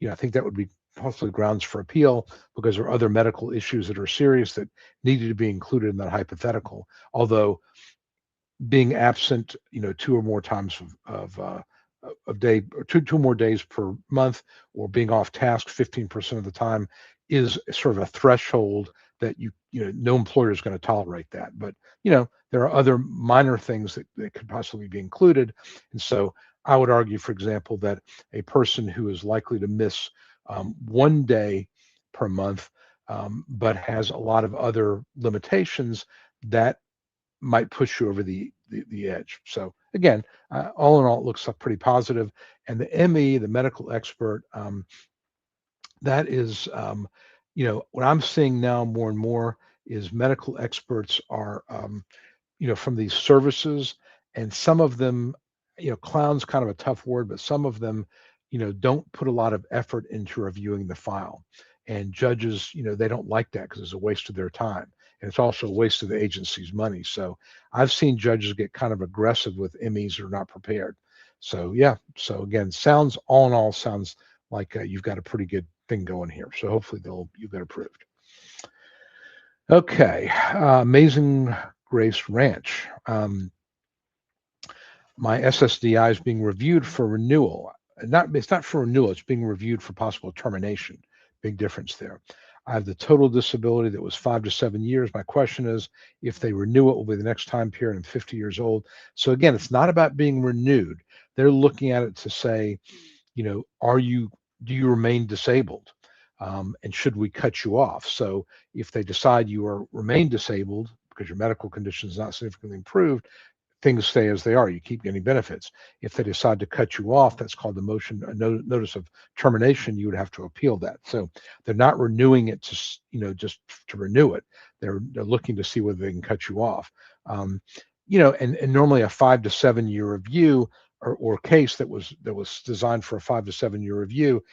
Speaker 1: I think that would be possibly grounds for appeal because there are other medical issues that are serious that needed to be included in that hypothetical. Although being absent, 2 or more times of day or two more days per month, or being off task 15% of the time is sort of a threshold that no employer is going to tolerate that. But there are other minor things that could possibly be included. And so I would argue, for example, that a person who is likely to miss 1 day per month, but has a lot of other limitations, that might push you over the edge. So again, all in all, it looks pretty positive. And the ME, the medical expert, that is, what I'm seeing now more and more is medical experts are, from these services, and some of them, clown's kind of a tough word, but some of them, don't put a lot of effort into reviewing the file. And judges, they don't like that because it's a waste of their time. And it's also a waste of the agency's money. So I've seen judges get kind of aggressive with MEs who are not prepared. So yeah. So again, all in all, sounds like you've got a pretty good thing going here. So hopefully you get approved. Okay. Amazing Grace Ranch. My SSDI is being reviewed for renewal. It's not for renewal. It's being reviewed for possible termination. Big difference there. I have the total disability that was 5 to 7 years. My question is, if they renew it, will be the next time period. I'm 50 years old. So again, it's not about being renewed. They're looking at it to say, do you remain disabled? And should we cut you off? So if they decide you remain disabled because your medical condition is not significantly improved, things stay as they are. You keep getting benefits. If they decide to cut you off, that's called notice of termination. You would have to appeal that. So they're not renewing it to, just to renew it. They're looking to see whether they can cut you off. And normally a 5 to 7 year review or case that was designed for a 5 to 7 year review,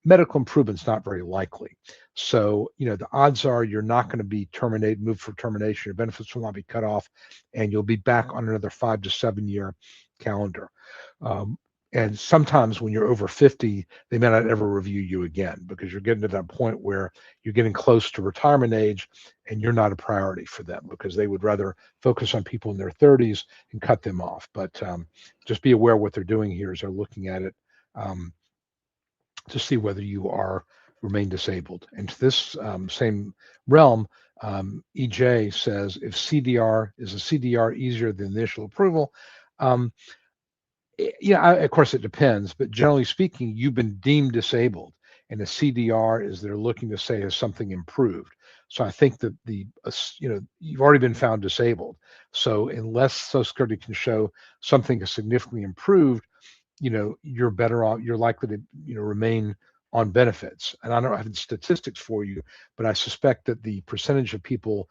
Speaker 1: medical improvement's not very likely. So, the odds are you're not going to be moved for termination. Your benefits will not be cut off, and you'll be back on another 5 to 7 year calendar. And sometimes when you're over 50, they may not ever review you again because you're getting to that point where you're getting close to retirement age and you're not a priority for them because they would rather focus on people in their 30s and cut them off. But just be aware what they're doing here is they're looking at it to see whether you are remain disabled. And to this same realm, EJ says if CDR is a CDR easier than initial approval. Yeah, of course it depends, but generally speaking, you've been deemed disabled, and a CDR is they're looking to say has something improved. So I think that you've already been found disabled. So unless Social Security can show something is significantly improved, you're better off. You're likely to remain on benefits. And I don't have the statistics for you, but I suspect that the percentage of people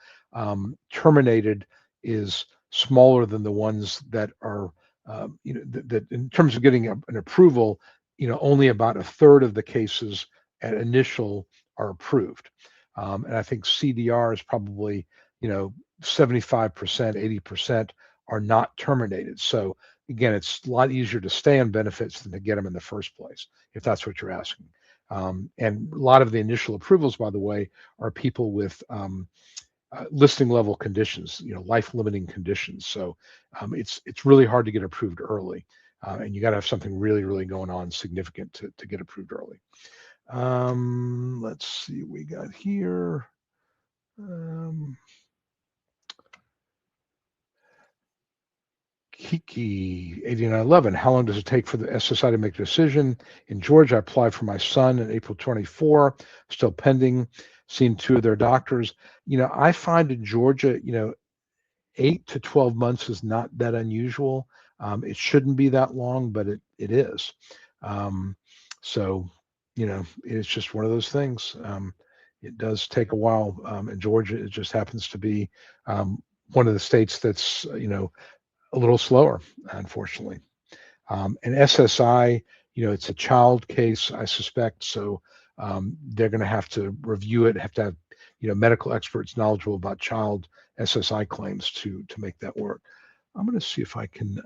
Speaker 1: terminated is smaller than the ones that are that in terms of getting an approval, only about a third of the cases at initial are approved. And I think CDR is probably, 75%, 80% are not terminated. So again, it's a lot easier to stay on benefits than to get them in the first place, if that's what you're asking. And a lot of the initial approvals, by the way, are people with listing level conditions, life limiting conditions. So it's really hard to get approved early, and you got to have something really, really going on significant to get approved early. Let's see what we got here. Kiki 8911. How long does it take for the SSI to make a decision? In Georgia, I applied for my son in April 24, still pending, seen 2 of their doctors. I find in Georgia, 8 to 12 months is not that unusual. It shouldn't be that long, but it is. So, it's just one of those things. It does take a while. In Georgia, it just happens to be one of the states that's, a little slower, unfortunately. And SSI, it's a child case, I suspect. So they're going to have to review it, have to have, medical experts knowledgeable about child SSI claims to make that work. I'm going to see if I can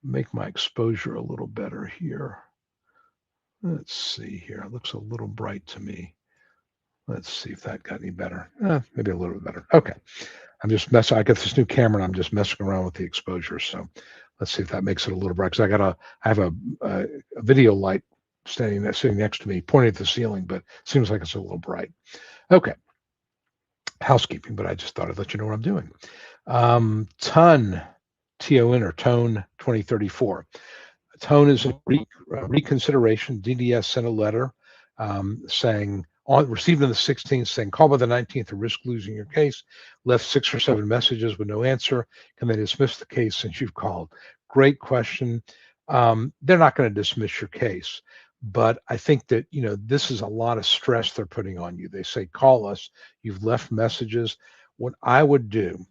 Speaker 1: make my exposure a little better here. Let's see here. It looks a little bright to me. Let's see if that got any better. Maybe a little bit better. Okay. I'm just messing. I got this new camera, and I'm just messing around with the exposure. So let's see if that makes it a little bright. Because I have a video light sitting next to me, pointing at the ceiling, but it seems like it's a little bright. Okay. Housekeeping, but I just thought I'd let you know what I'm doing. TON, TON or TONE 2034. TONE is a reconsideration. DDS sent a letter saying, received on the 16th, saying, call by the 19th to risk losing your case. Left 6 or 7 messages with no answer. Can they dismiss the case since you've called? Great question. They're not going to dismiss your case. But I think that, this is a lot of stress they're putting on you. They say, call us. You've left messages. What I would do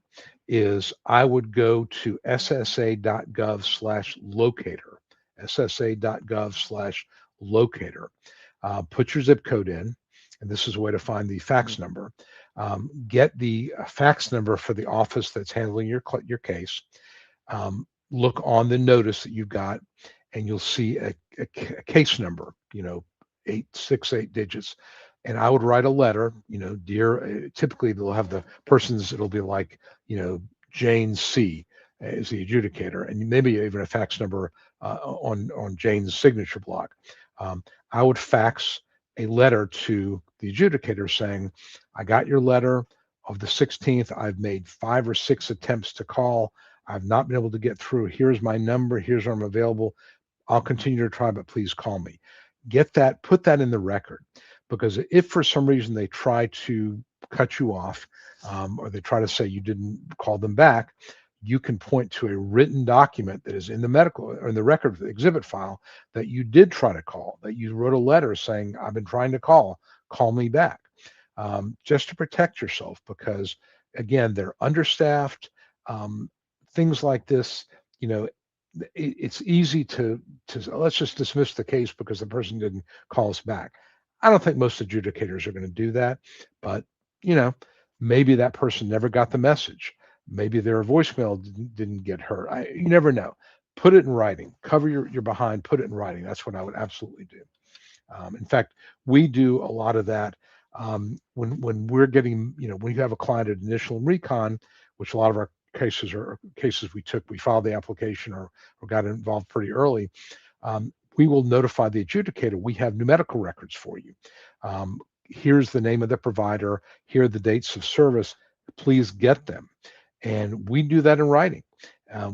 Speaker 1: is I would go to ssa.gov/locator, ssa.gov/locator. Put your zip code in, and this is a way to find the fax number. Get the fax number for the office that's handling your case. Look on the notice that you've got, and you'll see a case number, 868 digits. And I would write a letter, dear, typically they'll have the person's, it'll be like, Jane C is the adjudicator, and maybe even a fax number on Jane's signature block. I would fax a letter to the adjudicator saying, I got your letter of the 16th. I've made 5 or 6 attempts to call. I've not been able to get through. Here's my number. Here's where I'm available. I'll continue to try, but please call me. Get that, put that in the record, because if for some reason they try to cut you off, or they try to say you didn't call them back, you can point to a written document that is in the medical or in the record of the exhibit file that you did try to call, that you wrote a letter saying, I've been trying to call me back, just to protect yourself, because again, they're understaffed. Things like this, it's easy to let's just dismiss the case because the person didn't call us back. I don't think most adjudicators are going to do that, but maybe that person never got the message. Maybe their voicemail didn't get heard. You never know. Put it in writing. Cover your behind. Put it in writing. That's what I would absolutely do. In fact, we do a lot of that when we're getting, when you have a client at initial and recon, which a lot of our cases are cases we filed the application or got involved pretty early. we will notify the adjudicator, we have new medical records for you. Here's the name of the provider, here are the dates of service, please get them. And we do that in writing.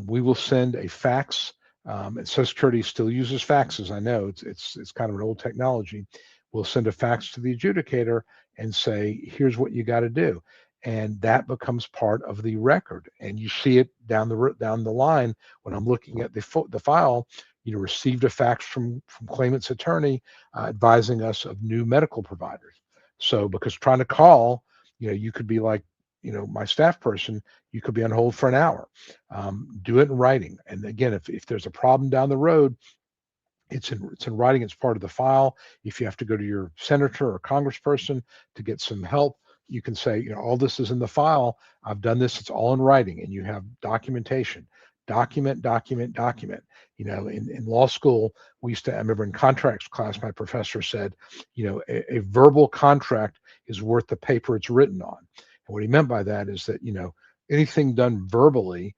Speaker 1: We will send a fax, and Social Security still uses faxes. I know it's kind of an old technology. We'll send a fax to the adjudicator and say, here's what you got to do. And that becomes part of the record. And you see it down the line when I'm looking at the file. Received a fax from claimant's attorney advising us of new medical providers. So because trying to call, you could be like, my staff person, you could be on hold for an hour. Do it in writing. And again, if there's a problem down the road, it's in writing. It's part of the file. If you have to go to your senator or congressperson to get some help, you can say, all this is in the file. I've done this. It's all in writing, and you have documentation. Document, document, document. In law school, I remember in contracts class, my professor said, a verbal contract is worth the paper it's written on. And what he meant by that is that, anything done verbally,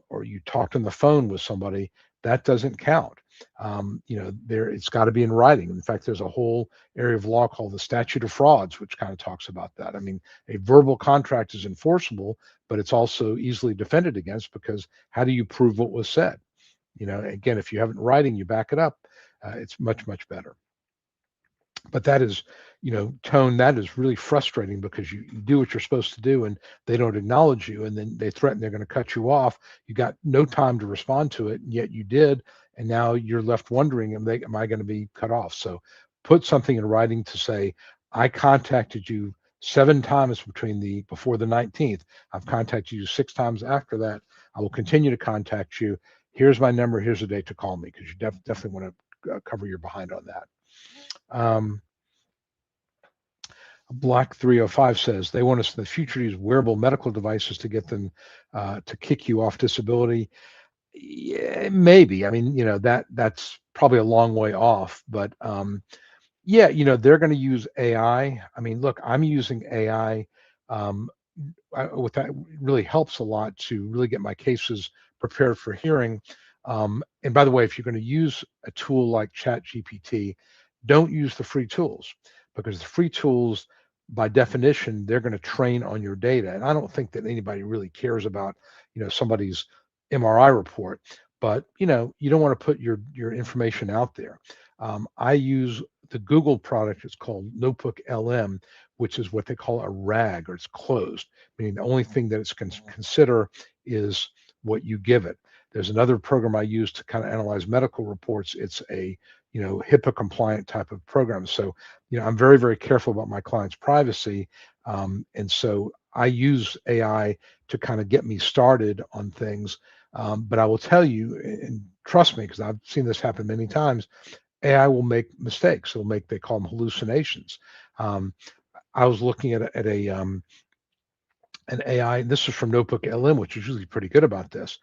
Speaker 1: or you talked on the phone with somebody, that doesn't count. It's got to be in writing. In fact, there's a whole area of law called the statute of frauds, which kind of talks about that. I mean, a verbal contract is enforceable, but it's also easily defended against, because how do you prove what was said? Again, if you have it in writing, you back it up. It's much, much better. But that is, Tone, that is really frustrating, because you do what you're supposed to do and they don't acknowledge you, and then they threaten they're going to cut you off. You got no time to respond to it, and yet you did. And now you're left wondering, am I going to be cut off? So put something in writing to say, I contacted you 7 times before the 19th. I've contacted you 6 times after that. I will continue to contact you. Here's my number. Here's a date to call me, because you definitely want to cover your behind on that. Black 305 says they want us in the future to use wearable medical devices to get them to kick you off disability. Yeah, maybe. I mean, that's probably a long way off, but yeah, they're going to use AI. I mean, look, I'm using AI. With that, really helps a lot to really get my cases prepared for hearing. And by the way, if you're going to use a tool like ChatGPT, don't use the free tools, because the free tools, by definition, they're going to train on your data. And I don't think that anybody really cares about, somebody's MRI report, but you don't want to put your information out there. I use the Google product. It's called Notebook LM, which is what they call a RAG, or it's closed, meaning the only thing that it's consider is what you give it. There's another program I use to kind of analyze medical reports. It's a HIPAA compliant type of program. So I'm very, very careful about my clients' privacy, and so I use AI to kind of get me started on things. But I will tell you, and trust me, because I've seen this happen many times, AI will make mistakes. They call them hallucinations. I was looking at an AI, and this is from Notebook LM, which is usually pretty good about this.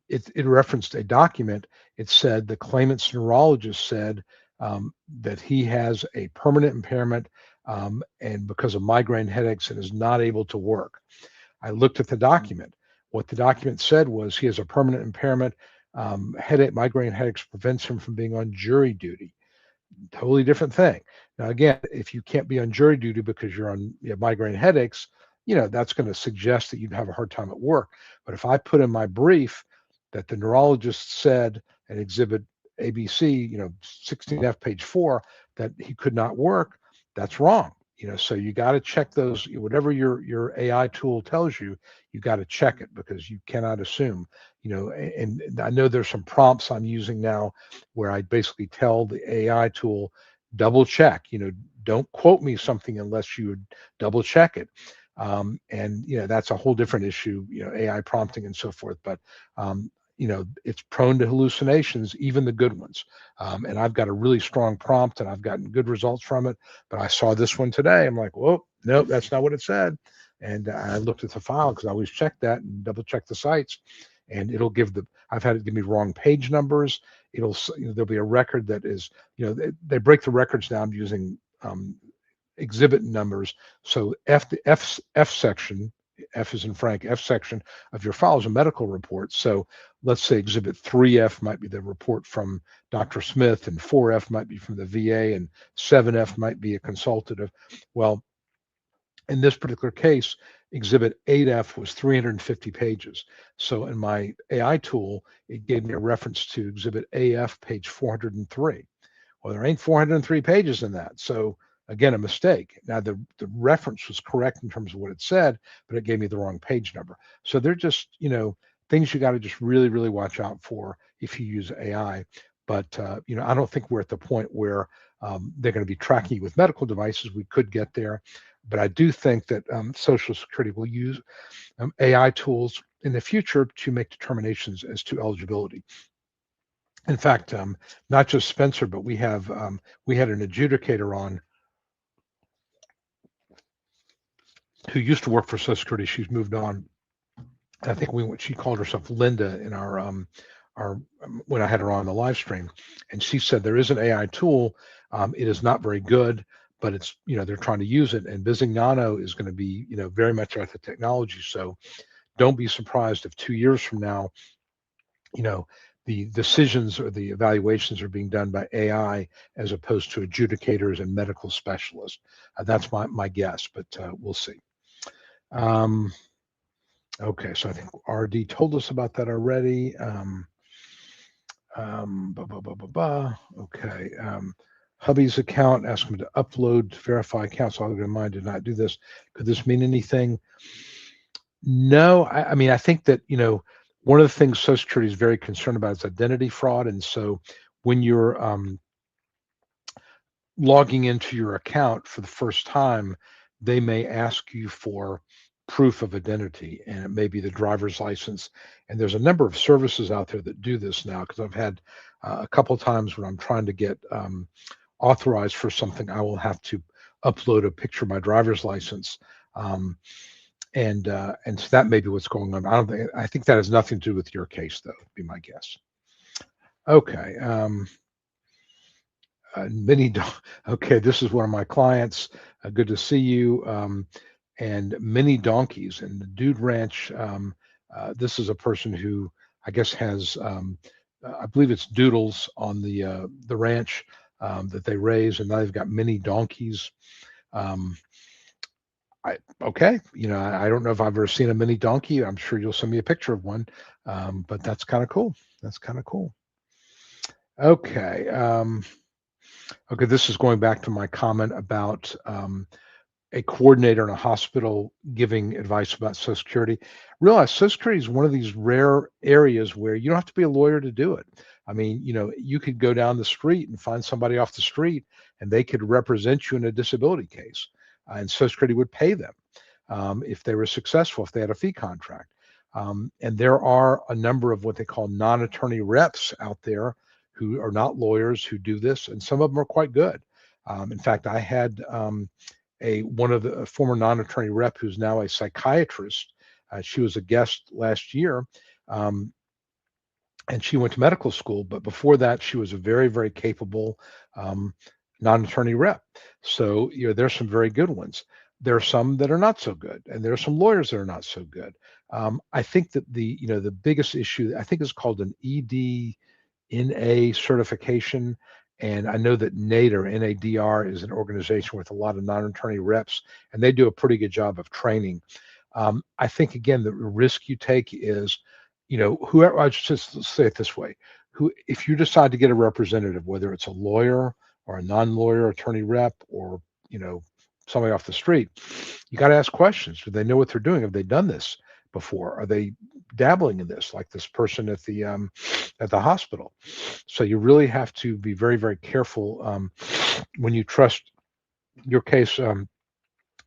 Speaker 1: It referenced a document. It said the claimant's neurologist said that he has a permanent impairment, and because of migraine headaches, and is not able to work. I looked at the document. What the document said was he has a permanent impairment. Migraine headaches prevents him from being on jury duty. Totally different thing. Now, again, if you can't be on jury duty because you have migraine headaches, that's going to suggest that you'd have a hard time at work. But if I put in my brief that the neurologist said in exhibit ABC, 16F page 4, that he could not work, that's wrong. So you got to check those, whatever your AI tool tells you, you got to check it, because you cannot assume, and I know there's some prompts I'm using now where I basically tell the AI tool, double check, don't quote me something unless you would double check it. And that's a whole different issue, AI prompting and so forth. But it's prone to hallucinations, even the good ones. And I've got a really strong prompt, and I've gotten good results from it. But I saw this one today. I'm like, whoa, nope, that's not what it said. And I looked at the file, because I always check that and double check the sites. And it'll I've had it give me wrong page numbers. There'll be a record that is, they break the records down using exhibit numbers. So F section F as in Frank, F section of your file is a medical report. So let's say Exhibit 3F might be the report from Dr. Smith, and 4F might be from the VA, and 7F might be a consultative. Well, in this particular case, Exhibit 8F was 350 pages. So in my AI tool, it gave me a reference to Exhibit AF, page 403. Well, there ain't 403 pages in that. So again, a mistake. Now the reference was correct in terms of what it said, but it gave me the wrong page number. So they're just, things you got to just really, really watch out for if you use AI. But, I don't think we're at the point where they're going to be tracking you with medical devices. We could get there. But I do think that Social Security will use AI tools in the future to make determinations as to eligibility. In fact, not just Spencer, but we had an adjudicator on who used to work for Social Security. She's moved on. I think she called herself Linda in our when I had her on the live stream, and she said there is an AI tool. It is not very good, but it's they're trying to use it, and Bizignano is going to be very much at the technology. So don't be surprised if 2 years from now, the decisions or the evaluations are being done by AI as opposed to adjudicators and medical specialists. That's my guess, but we'll see. Okay, so I think RD told us about that already. Okay. Hubby's account, ask him to upload, verify accounts. All of mine did not do this. Could this mean anything? No, I mean, I think that, one of the things Social Security is very concerned about is identity fraud. And so when you're logging into your account for the first time, they may ask you for proof of identity, and it may be the driver's license. And there's a number of services out there that do this now, because I've had a couple of times when I'm trying to get authorized for something, I will have to upload a picture of my driver's license. And so that may be what's going on. I think that has nothing to do with your case, though, would be my guess. Okay. Okay, this is one of my clients. Good to see you. And mini donkeys and the Dude Ranch. This is a person who I guess has, I believe it's doodles on the ranch that they raise, and now they've got mini donkeys. Okay, I don't know if I've ever seen a mini donkey. I'm sure you'll send me a picture of one, but that's kind of cool. That's kind of cool. Okay. Okay, this is going back to my comment about a coordinator in a hospital giving advice about Social Security. Realize Social Security is one of these rare areas where you don't have to be a lawyer to do it. I mean, you could go down the street and find somebody off the street, and they could represent you in a disability case, and Social Security would pay them if they were successful, if they had a fee contract. And there are a number of what they call non-attorney reps out there who are not lawyers who do this, and some of them are quite good. In fact, I had one of the former non-attorney rep who's now a psychiatrist. She was a guest last year, and she went to medical school, but before that, she was a very, very capable non-attorney rep. So there's some very good ones. There are some that are not so good, and there are some lawyers that are not so good. I think that the biggest issue, I think, is called an ED-NA certification. And I know that NADR is an organization with a lot of non-attorney reps, and they do a pretty good job of training. I think, again, the risk you take is, whoever, I just say it this way, if you decide to get a representative, whether it's a lawyer or a non-lawyer attorney rep, or, somebody off the street, you got to ask questions. Do they know what they're doing? Have they done this before? Are they dabbling in this, like this person at the hospital? So you really have to be very, very careful when you trust your case to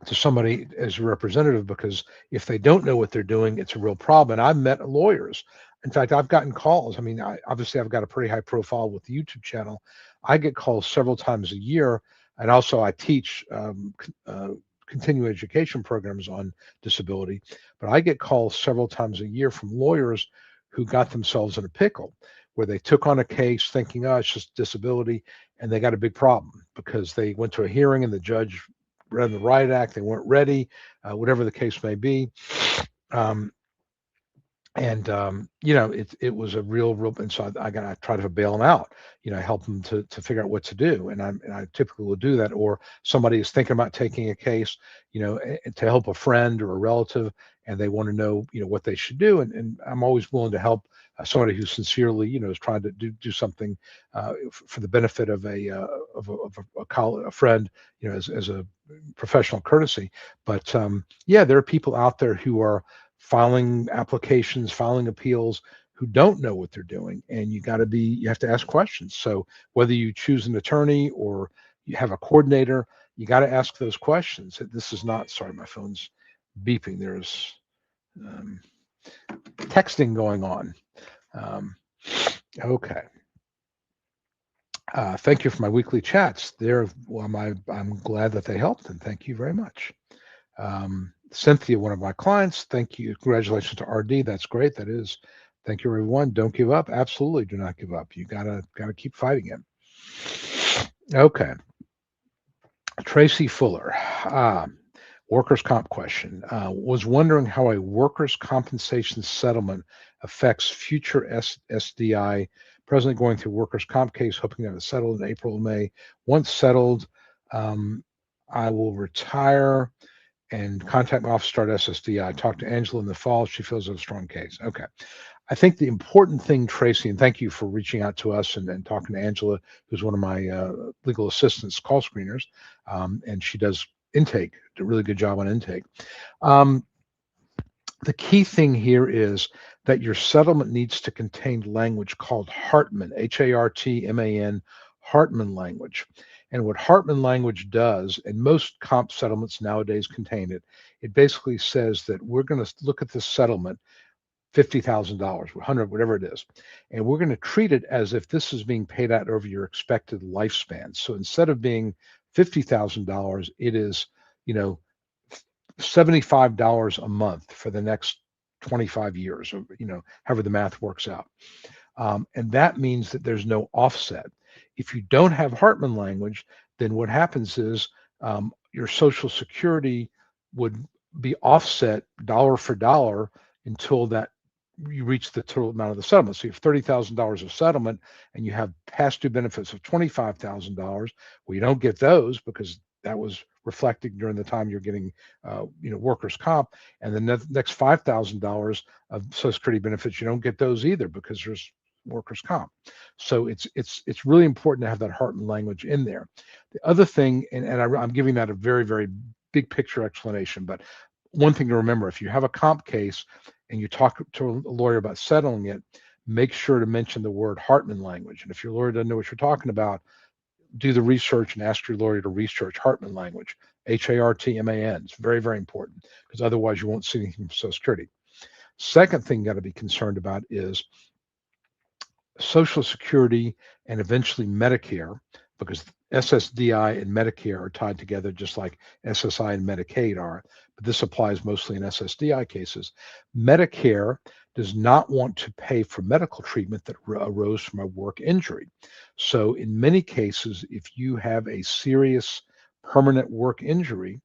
Speaker 1: somebody as a representative, because if they don't know what they're doing, it's a real problem. And I've met lawyers. In fact, I've gotten calls. I mean, obviously I've got a pretty high profile with the YouTube channel. I get calls several times a year, and also I teach continuing education programs on disability, but I get calls several times a year from lawyers who got themselves in a pickle, where they took on a case thinking, oh, it's just disability, and they got a big problem because they went to a hearing and the judge read the Riot Act, they weren't ready, whatever the case may be. Um, it was a real, and so I try to bail them out, help them to figure out what to do, and I typically will do that. Or somebody is thinking about taking a case, to help a friend or a relative, and they want to know, what they should do, and I'm always willing to help somebody who sincerely, is trying to do something for the benefit of a friend, as a professional courtesy. But yeah, there are people out there who are filing applications, filing appeals, who don't know what they're doing, and you have to ask questions. So whether you choose an attorney or you have a coordinator, you got to ask those questions. This is not, sorry, my phone's beeping. There's um, texting going on. Um, okay. Thank you for my weekly chats. I'm glad that they helped, and thank you very much. Cynthia, one of my clients, thank you. Congratulations to RD. That's great. That is. Thank you, everyone. Don't give up. Absolutely do not give up. You gotta keep fighting it. Okay. Tracy Fuller. Workers' comp question. Was wondering how a workers' compensation settlement affects future SDI. Presently going through workers' comp case, hoping to have it settled in April or May. Once settled, I will retire and contact my office, start SSDI. Talked to Angela in the fall. She feels it's a strong case. Okay. I think the important thing, Tracy, and thank you for reaching out to us and talking to Angela, who's one of my legal assistants, call screeners, and she does intake, did a really good job on intake. Um, the key thing here is that your settlement needs to contain language called Hartman, Hartman, Hartman language. And what Hartman language does, and most comp settlements nowadays contain it, it basically says that we're going to look at this settlement, $50,000, 100, whatever it is, and we're going to treat it as if this is being paid out over your expected lifespan. So instead of being $50,000, it is, you know, $75 a month for the next 25 years, or however the math works out. And that means that there's no offset. If you don't have Hartman language, then what happens is your Social Security would be offset dollar for dollar until that you reach the total amount of the settlement. So you have $30,000 of settlement and you have past due benefits of $25,000. Well, you don't get those because that was reflected during the time you're getting, workers' comp. And the next $5,000 of Social Security benefits, you don't get those either because there's workers' comp. So it's really important to have that Hartman language in there. The other thing, I'm giving that a very, very big picture explanation, but one thing to remember, if you have a comp case and you talk to a lawyer about settling it, make sure to mention the word Hartman language. And if your lawyer doesn't know what you're talking about, do the research and ask your lawyer to research Hartman language, Hartman. It's very, very important because otherwise you won't see anything from Social Security. Second thing you got to be concerned about is Social Security and eventually Medicare, because SSDI and Medicare are tied together just like SSI and Medicaid are, but this applies mostly in SSDI cases. Medicare does not want to pay for medical treatment that arose from a work injury. So in many cases, if you have a serious permanent work injury,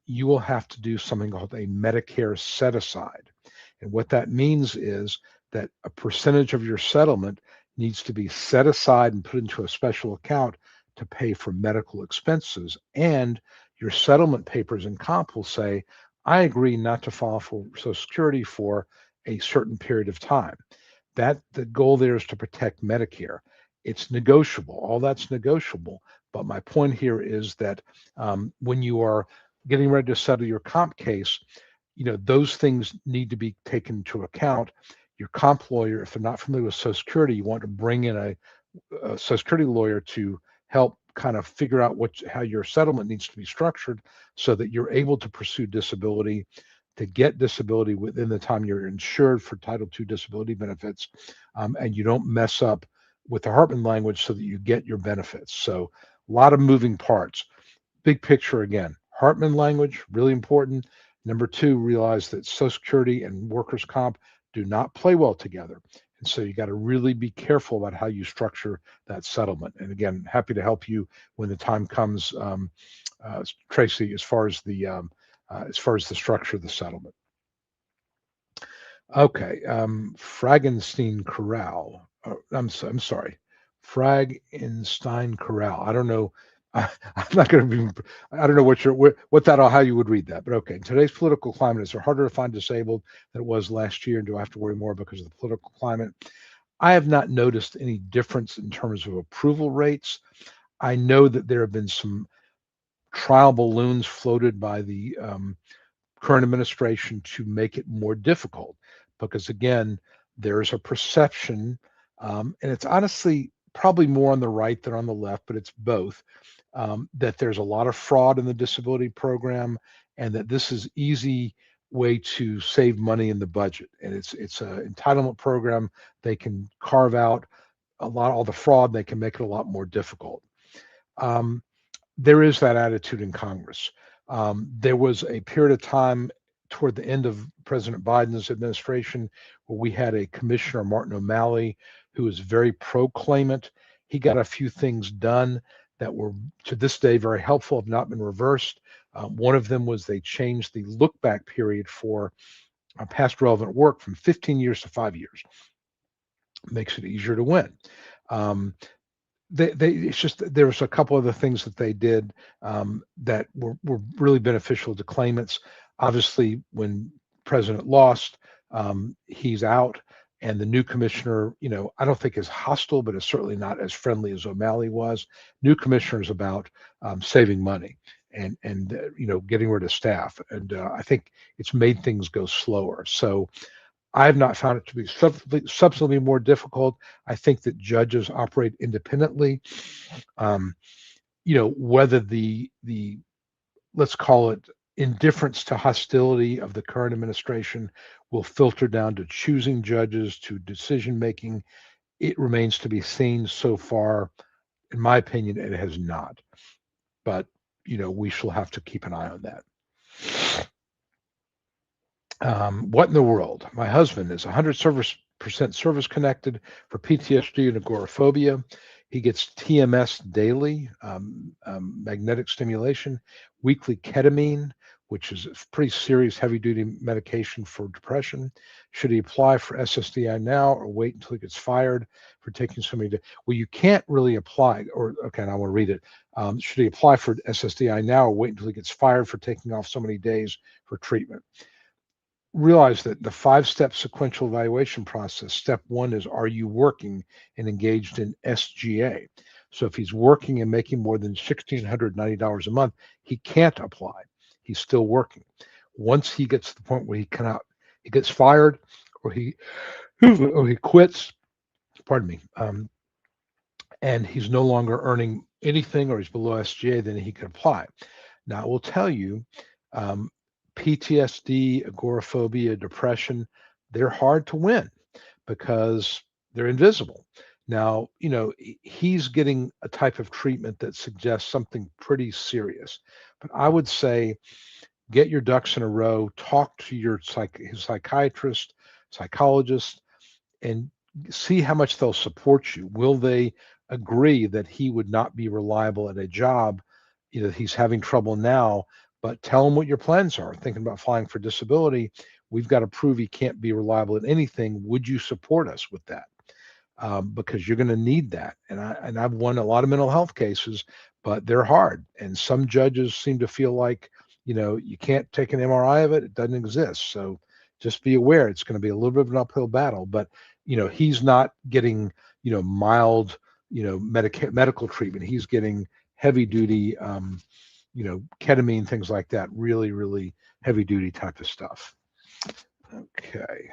Speaker 1: you will have to do something called a Medicare set aside. And what that means is that a percentage of your settlement needs to be set aside and put into a special account to pay for medical expenses. And your settlement papers in comp will say, I agree not to file for Social Security for a certain period of time. That the goal there is to protect Medicare. It's negotiable. All that's negotiable. But my point here is that when you are getting ready to settle your comp case, those things need to be taken into account. Your comp lawyer, if they're not familiar with Social Security, you want to bring in a Social Security lawyer to help kind of figure out how your settlement needs to be structured so that you're able to pursue disability, to get disability within the time you're insured for Title II disability benefits, and you don't mess up with the Hartman language so that you get your benefits. So a lot of moving parts. Big picture again, Hartman language, really important. Number two, realize that Social Security and workers' comp do not play well together. And so you got to really be careful about how you structure that settlement. And again, happy to help you when the time comes, Tracy, as far as the structure of the settlement. Okay, Fragenstein Corral. I'm sorry, Fragenstein Corral. I don't know. I'm not going to be. I don't know what that or how you would read that. But okay, in today's political climate, is it harder to find disabled than it was last year? And do I have to worry more because of the political climate? I have not noticed any difference in terms of approval rates. I know that there have been some trial balloons floated by the current administration to make it more difficult because again there's a perception and it's honestly probably more on the right than on the left, but it's both, that there's a lot of fraud in the disability program and that this is easy way to save money in the budget, and it's a entitlement program. They can carve out all the fraud, they can make it a lot more difficult. um, there is that attitude in Congress. There was a period of time toward the end of President Biden's administration where we had a commissioner, Martin O'Malley, who was very pro-claimant. He got a few things done that were to this day very helpful, have not been reversed. One of them was they changed the look back period for past relevant work from 15 years to 5 years. Makes it easier to win. Um, it's just there was a couple other things that they did that were really beneficial to claimants. Obviously, when President lost, he's out, and the new commissioner, I don't think is hostile, but is certainly not as friendly as O'Malley was. New commissioner is about saving money and getting rid of staff, and I think it's made things go slower. So I have not found it to be substantially more difficult. I think that judges operate independently. Um, whether the let's call it indifference to hostility of the current administration will filter down to choosing judges, to decision making, it remains to be seen. So far, in my opinion, it has not. But we shall have to keep an eye on that. What in the world? My husband is 100% service connected for PTSD and agoraphobia. He gets TMS daily, magnetic stimulation, weekly ketamine, which is a pretty serious heavy duty medication for depression. Should he apply for SSDI now or wait until he gets fired for taking so many days? Well, you can't really apply, or okay, and I want to read it. Should he apply for SSDI now or wait until he gets fired for taking off so many days for treatment? Realize that the 5-step sequential evaluation process, step one is, are you working and engaged in SGA? So if he's working and making more than $1,690 a month, he can't apply. He's still working. Once he gets to the point where he gets fired or he quits, pardon me, and he's no longer earning anything or he's below SGA, then he can apply. Now, I will tell you, um, PTSD, agoraphobia, depression, they're hard to win because they're invisible. Now, he's getting a type of treatment that suggests something pretty serious. But I would say get your ducks in a row, talk to his psychiatrist, psychologist, and see how much they'll support you. Will they agree that he would not be reliable at a job? He's having trouble now, but tell him what your plans are. Thinking about filing for disability, we've got to prove he can't be reliable at anything. Would you support us with that? Because you're going to need that. And I've won a lot of mental health cases, but they're hard. And some judges seem to feel like, you can't take an MRI of it. It doesn't exist. So just be aware it's going to be a little bit of an uphill battle. But he's not getting mild medical treatment. He's getting heavy duty ketamine, things like that. Really, really heavy duty type of stuff. Okay.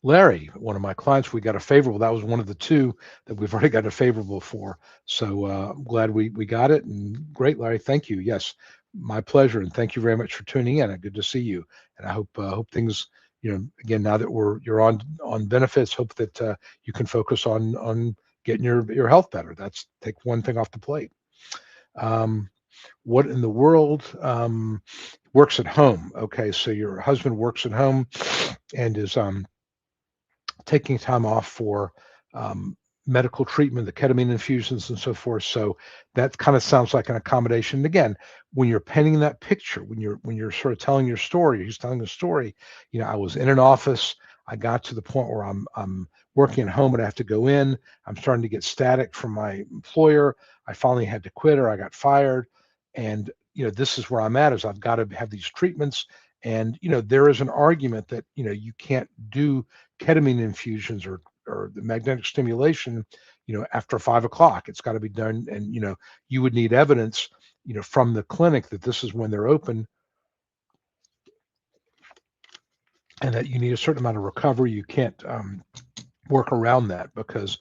Speaker 1: Larry, one of my clients, we got a favorable. That was one of the two that we've already got a favorable for. So I'm glad we got it. And great, Larry. Thank you. Yes, my pleasure. And thank you very much for tuning in. Good to see you. And I hope things, again, now that you're on benefits, hope that you can focus on getting your health better. That's take one thing off the plate. What in the world? Works at home. Okay, so your husband works at home and is taking time off for medical treatment, the ketamine infusions and so forth. So that kind of sounds like an accommodation. And again, when you're painting that picture, when you're sort of telling your story, he's telling a story, I was in an office, I got to the point where I'm working at home and I have to go in, I'm starting to get static from my employer, I finally had to quit or I got fired. And this is where I'm at, is I've got to have these treatments. And there is an argument that you can't do ketamine infusions or the magnetic stimulation, after 5 o'clock. It's got to be done. And, you would need evidence, from the clinic that this is when they're open and that you need a certain amount of recovery. You can't work around that because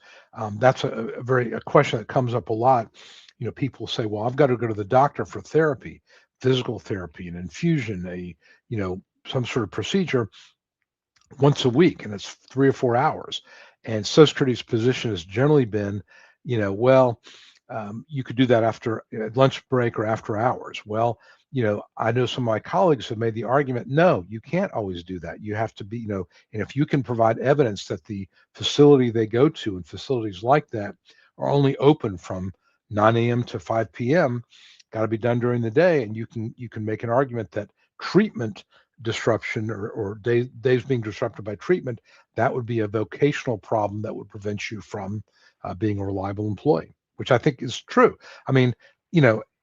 Speaker 1: that's a question that comes up a lot. People say, well, I've got to go to the doctor for therapy, physical therapy, an infusion, some sort of procedure once a week, and it's 3 or 4 hours. And Social Security's position has generally been, well, you could do that after lunch break or after hours. Well, I know some of my colleagues have made the argument, no, you can't always do that. You have to be, and if you can provide evidence that the facility they go to and facilities like that are only open from 9 a.m. to 5 p.m., got to be done during the day, and you can make an argument that treatment disruption or days being disrupted by treatment, that would be a vocational problem that would prevent you from being a reliable employee, which I think is true. I mean,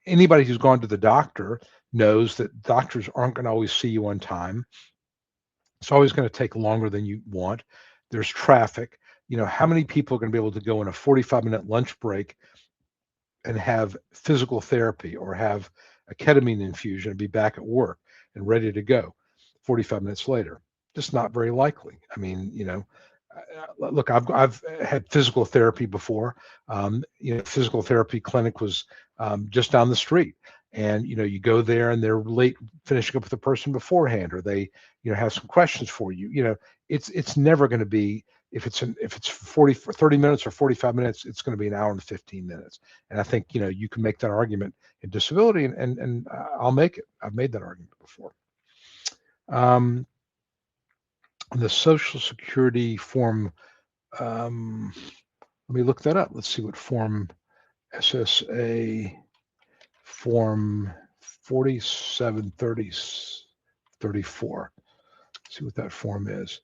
Speaker 1: anybody who's gone to the doctor knows that doctors aren't going to always see you on time. It's always going to take longer than you want. There's traffic. How many people are going to be able to go in a 45-minute lunch break and have physical therapy or have a ketamine infusion and be back at work and ready to go 45 minutes later? Just not very likely. I mean, look, I've had physical therapy before. Physical therapy clinic was just down the street, and you go there and they're late finishing up with the person beforehand, or they have some questions for you. It's never going to be, if it's 30 minutes or 45 minutes, it's going to be an hour and 15 minutes. And I think you can make that argument in disability, and I'll make it. I've made that argument before. The Social Security form, let me look that up. Let's see what form SSA form 4734. See what that form is.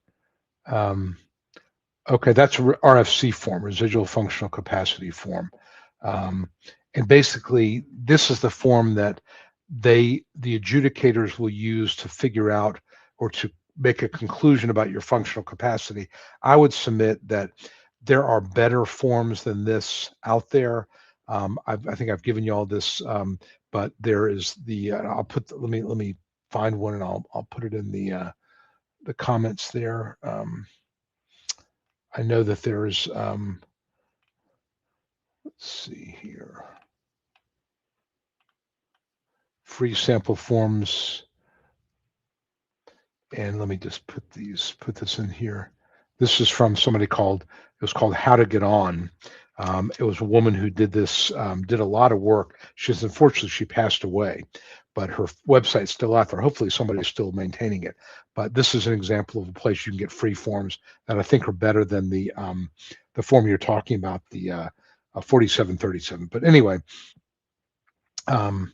Speaker 1: Okay, that's RFC form, residual functional capacity form. And basically, this is the form that the adjudicators will use to figure out or to make a conclusion about your functional capacity. I would submit that there are better forms than this out there. I think I've given you all this, but there is the. Let me find one and I'll put it in the comments there. I know that there's. Let's see here. Free sample forms. And let me just put this in here. This is from somebody it was called How to Get On. It was a woman who did this, did a lot of work. Unfortunately, she passed away, but her website's still out there. Hopefully somebody's still maintaining it. But this is an example of a place you can get free forms that I think are better than the form you're talking about, the 4737. But anyway, and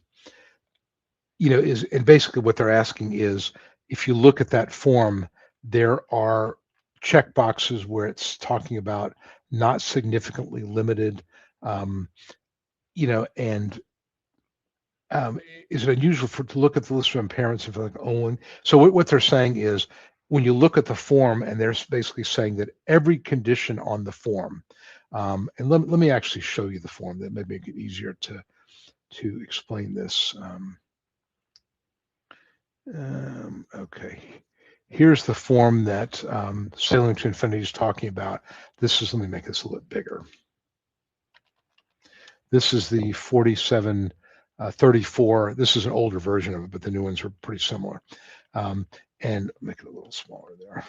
Speaker 1: basically what they're asking is, if you look at that form, there are check boxes where it's talking about not significantly limited, and is it unusual to look at the list of impairments of like only? So what they're saying is, when you look at the form, and they're basically saying that every condition on the form, and let me actually show you the form. That may make it easier to explain this. Okay, here's the form that Sailing to Infinity is talking about. Let me make this a little bit bigger. This is the 4734. This is an older version of it, but the new ones are pretty similar. And make it a little smaller there.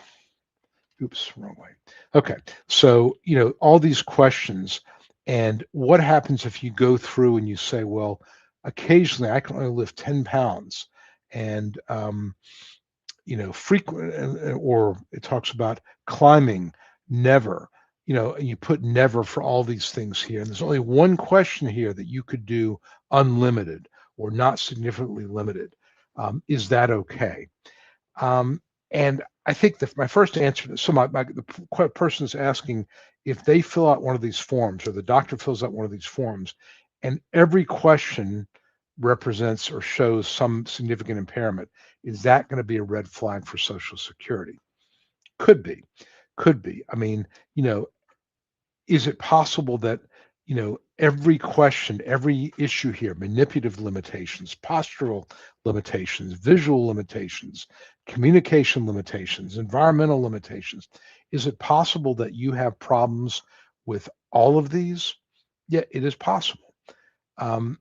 Speaker 1: Oops, wrong way. Okay, so all these questions, and what happens if you go through and you say, well, occasionally I can only lift 10 pounds. And frequent, or it talks about climbing, never. you put never for all these things here, and there's only one question here that you could do unlimited or not significantly limited. Is that okay? Um, and I think that my first answer to the person's asking if they fill out one of these forms or the doctor fills out one of these forms, and every question represents or shows some significant impairment, is that going to be a red flag for Social Security? Could be, could be. I mean, you know, is it possible that every question, every issue here, manipulative limitations, postural limitations, visual limitations, communication limitations, environmental limitations, is it possible that you have problems with all of these? Yeah, it is possible. um,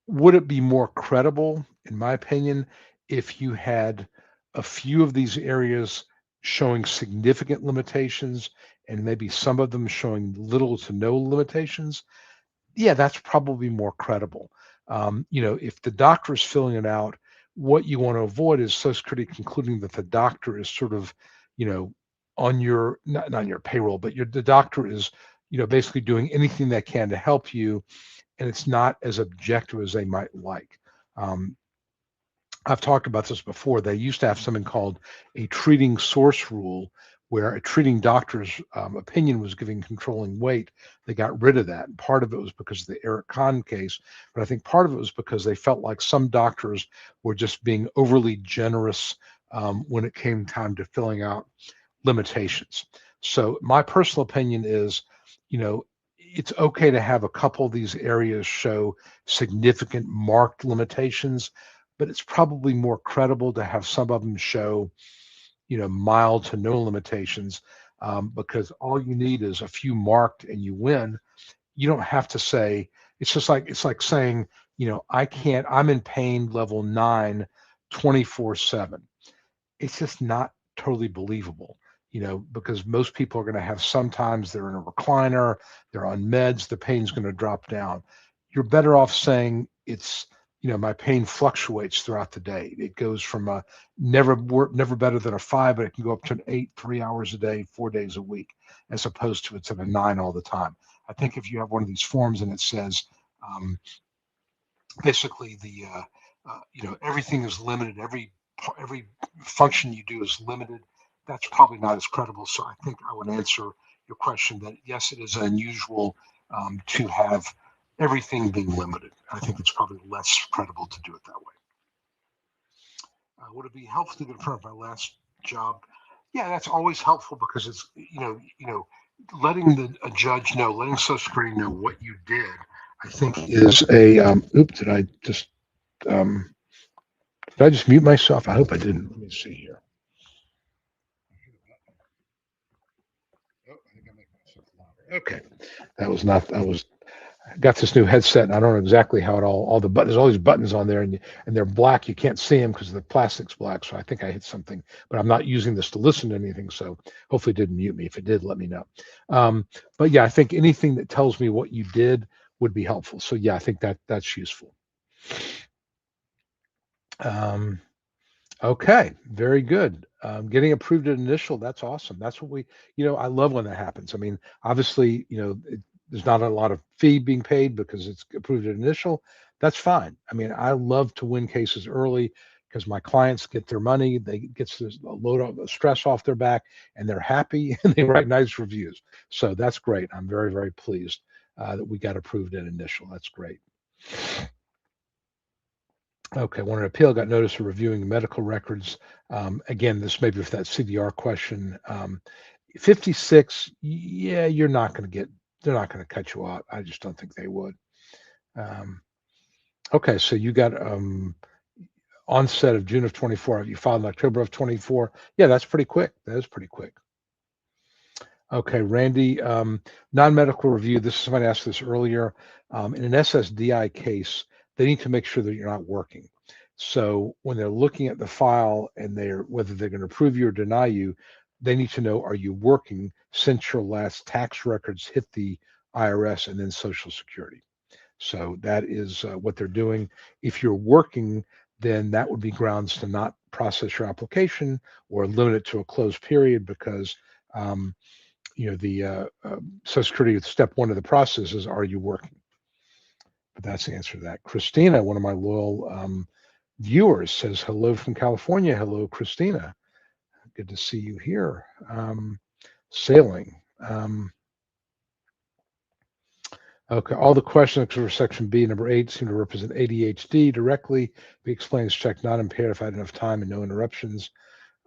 Speaker 1: would it be more credible, in my opinion, if you had a few of these areas showing significant limitations and maybe some of them showing little to no limitations? Yeah, that's probably more credible. If the doctor is filling it out, what you want to avoid is Social Security concluding that the doctor is sort of, you know, on your not on your payroll, but the doctor is, basically doing anything they can to help you, and it's not as objective as they might like. Um, I've talked about this before. They used to have something called a treating source rule, where a treating doctor's opinion was giving controlling weight. They got rid of that. And part of it was because of the Eric Kahn case, but I think part of it was because they felt like some doctors were just being overly generous when it came time to filling out limitations. So my personal opinion is, you know, it's okay to have a couple of these areas show significant marked limitations, but it's probably more credible to have some of them show, mild to no limitations, because all you need is a few marked and you win. You don't have to say, it's like saying, I'm in pain level 9 24/7. It's just not totally believable, because most people are going to have, sometimes they're in a recliner, they're on meds, the pain's going to drop down. You're better off saying my pain fluctuates throughout the day. It goes from a never better than a 5, but it can go up to an 8, 3 hours a day, 4 days a week, as opposed to it's at a 9 all the time. I think if you have one of these forms and it says, basically everything is limited, every function you do is limited, that's probably not as credible. So I think I would answer your question that yes, it is unusual to have everything being limited. I think it's probably less credible to do it that way. Would it be helpful to confirm my last job? Yeah, that's always helpful, because it's letting a judge know, letting Social Security know what you did, I think is a oops, um, did I just mute myself? I hope I didn't. Let me see here. Oh, I think I make myself louder. Okay, that was not. I was got this new headset, and I don't know exactly how it all the buttons. There's all these buttons on there, and they're black. You can't see them because the plastic's black. So I think I hit something, but I'm not using this to listen to anything. So hopefully, it didn't mute me. If it did, let me know. But yeah, I think anything that tells me what you did would be helpful. So yeah, I think that's useful. Um, Okay, very good. Getting approved at initial, that's awesome. That's what I love when that happens. I mean, obviously, there's not a lot of fee being paid because it's approved at initial. That's fine. I mean, I love to win cases early because my clients get their money, they get this load of stress off their back, and they're happy and they write nice reviews. So that's great. I'm very, very pleased that we got approved at initial. That's great. Okay, when an appeal got notice of reviewing medical records, again, this may be for that CDR question. 56, yeah, they're not going to cut you out. I just don't think they would. Um, okay, so you got onset of June of 24. You filed in October of 24. Yeah, that's pretty quick. That is pretty quick. Okay, Randy, non-medical review. Somebody asked this earlier. In an SSDI case, they need to make sure that you're not working. So when they're looking at the file and whether they're going to approve you or deny you, they need to know, are you working since your last tax records hit the IRS and then Social Security? So that is what they're doing. If you're working, then that would be grounds to not process your application or limit it to a closed period, because um, the Social Security step one of the process is, are you working? But that's the answer to that. Christina, one of my loyal viewers, says hello from California. Hello, Christina. Good to see you here. Sailing. Okay, all the questions for section B, number 8, seem to represent ADHD directly. Be explains check not impaired if I had enough time and no interruptions.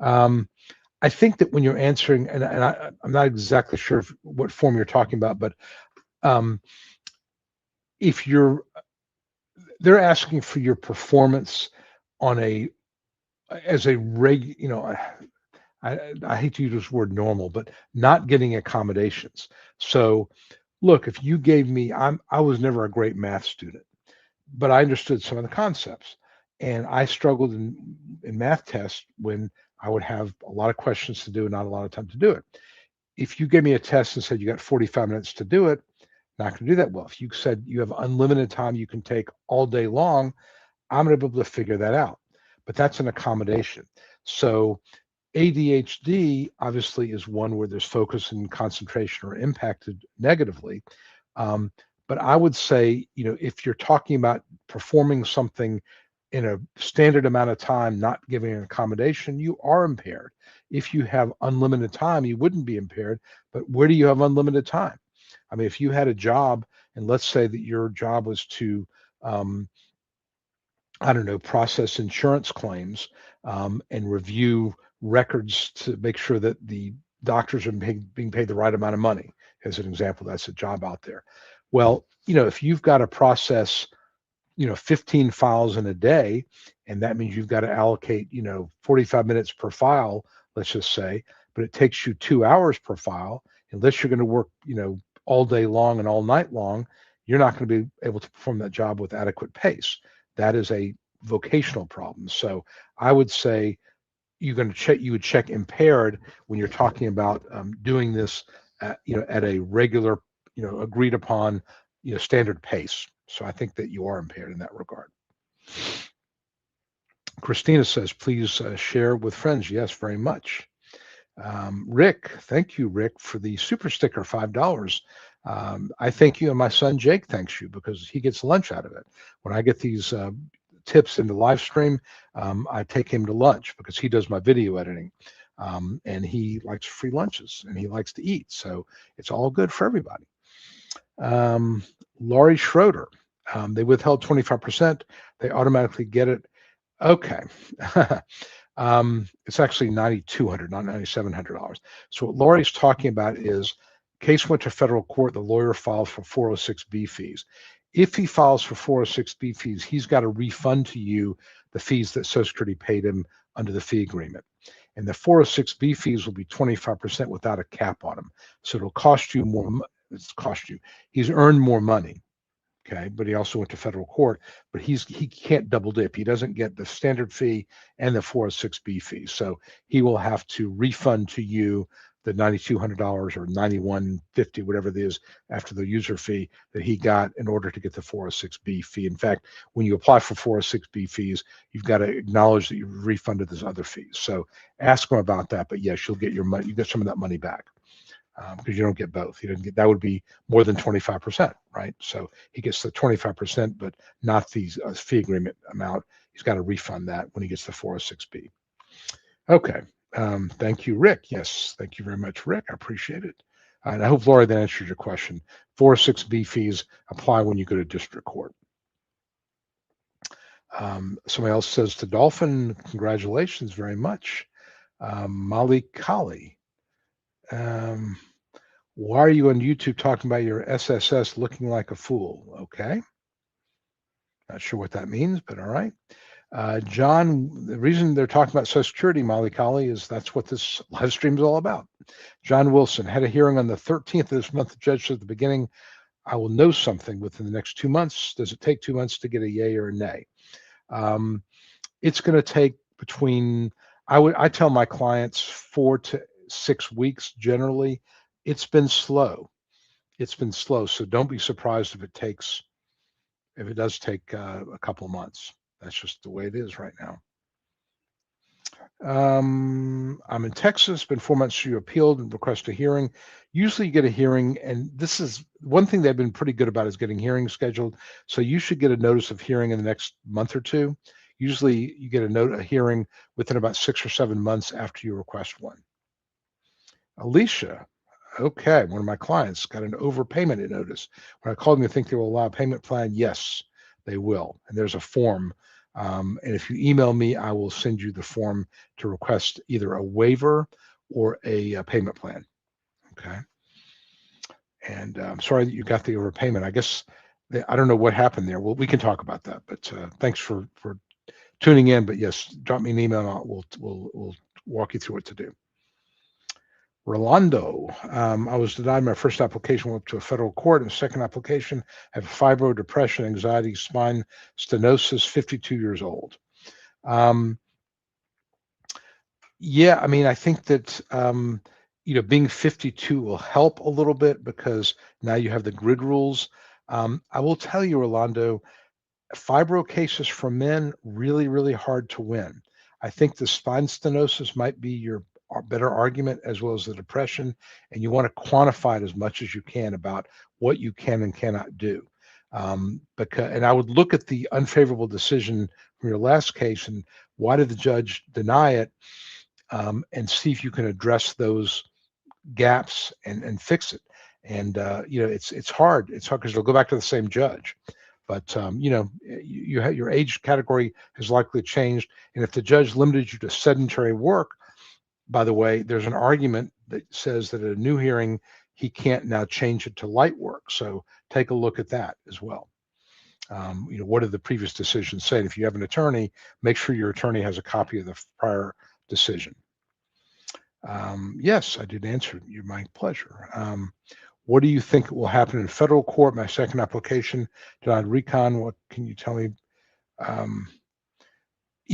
Speaker 1: I think that when you're answering, and I'm not exactly sure what form you're talking about, but if they're asking for your performance on as a I hate to use this word normal, but not getting accommodations. So look, if you gave me, I was never a great math student, but I understood some of the concepts, and I struggled in math tests when I would have a lot of questions to do and not a lot of time to do it. If you gave me a test and said you got 45 minutes to do it, not going to do that well. If you said you have unlimited time you can take all day long, I'm going to be able to figure that out. But that's an accommodation. So ADHD obviously is one where there's focus and concentration are impacted negatively. But I would say, if you're talking about performing something in a standard amount of time, not giving an accommodation, you are impaired. If you have unlimited time, you wouldn't be impaired. But where do you have unlimited time? I mean, if you had a job, and let's say that your job was to, I don't know, process insurance claims and review records to make sure that the doctors are being paid the right amount of money, as an example, that's a job out there. Well, if you've got to process 15 files in a day, and that means you've got to allocate 45 minutes per file, let's just say, but it takes you 2 hours per file. Unless you're going to work all day long and all night long, you're not going to be able to perform that job with adequate pace. That is a vocational problem. So I would say you would check impaired when you're talking about doing this at a regular agreed upon standard pace. So I think that you are impaired in that regard. Christina says, please share with friends. Yes, very much. Rick, thank you, Rick, for the super sticker, $5. I thank you, and my son Jake thanks you because he gets lunch out of it. When I get these tips in the live stream, I take him to lunch because he does my video editing, and he likes free lunches and he likes to eat. So it's all good for everybody. Laurie Schroeder, they withheld 25%. They automatically get it. Okay. It's actually $9,200, not $9,700. So what Laurie's talking about is case went to federal court. The lawyer filed for 406B fees. If he files for 406B fees, he's got to refund to you the fees that Social Security paid him under the fee agreement. And the 406B fees will be 25% without a cap on them. So it'll cost you more. It's cost you. He's earned more money. Okay, but he also went to federal court, but he can't double dip. He doesn't get the standard fee and the 406B fee. So he will have to refund to you the $9,200 or $9,150, whatever it is, after the user fee that he got in order to get the 406B fee. In fact, when you apply for 406B fees, you've got to acknowledge that you've refunded those other fees. So ask him about that. But yes, you'll get your money. You get some of that money back. Because you don't get both. He doesn't get, that would be more than 25%, right? So he gets the 25%, but not the fee agreement amount. He's got to refund that when he gets the 406B. Okay. Thank you, Rick. Yes, thank you very much, Rick. I appreciate it. And I hope, Laura, that answers your question. 406B fees apply when you go to district court. Somebody else says to Dolphin, congratulations very much. Molly Colley. Why are you on YouTube talking about your SSS looking like a fool? Okay. Not sure what that means, but all right. John, the reason they're talking about Social Security, Molly Colley, is that's what this live stream is all about. John Wilson had a hearing on the 13th of this month. The judge said at the beginning, I will know something within the next 2 months. Does it take 2 months to get a yay or a nay? It's going to take between, I tell my clients 4 to 6 weeks generally. It's been slow. So don't be surprised if it does take a couple months. That's just the way it is right now. I'm in Texas, been 4 months you appealed and request a hearing. Usually you get a hearing, and this is one thing they've been pretty good about is getting hearings scheduled. So you should get a notice of hearing in the next month or two. Usually you get a hearing within about 6 or 7 months after you request one. Alicia, okay, one of my clients got an overpayment notice. When I called them to think they will allow a payment plan, yes, they will. And there's a form. And if you email me, I will send you the form to request either a waiver or a payment plan. Okay. And I'm sorry that you got the overpayment. I guess I don't know what happened there. Well, we can talk about that. But thanks for tuning in. But yes, drop me an email. And we'll walk you through what to do. Rolando, I was denied my first application, went up to a federal court. And the second application, I have fibro, depression, anxiety, spine stenosis, 52 years old. Yeah, I mean, I think that being 52 will help a little bit because now you have the grid rules. I will tell you, Rolando, fibro cases for men really, really hard to win. I think the spine stenosis might be your better argument as well as the depression, and you want to quantify it as much as you can about what you can and cannot do. And I would look at the unfavorable decision from your last case and why did the judge deny it, and see if you can address those gaps and fix it. And it's hard. It's hard because it'll go back to the same judge. But you have your age category has likely changed, and if the judge limited you to sedentary work, by the way, there's an argument that says that at a new hearing he can't now change it to light work. So take a look at that as well. What did the previous decision say? And if you have an attorney, make sure your attorney has a copy of the prior decision. Yes, I did answer you. My pleasure. What do you think will happen in federal court? My second application denied recon. What can you tell me? Um,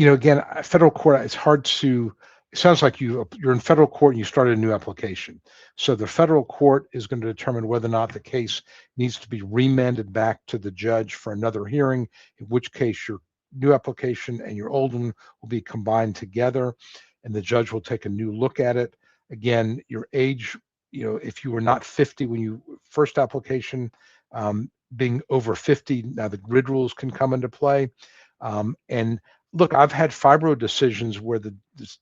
Speaker 1: Again, federal court, it's hard to, it sounds like you're in federal court and you started a new application. So the federal court is going to determine whether or not the case needs to be remanded back to the judge for another hearing, in which case your new application and your old one will be combined together and the judge will take a new look at it. Again, your age, if you were not 50 when you first application, being over 50, now the grid rules can come into play. And look, I've had fibro decisions where the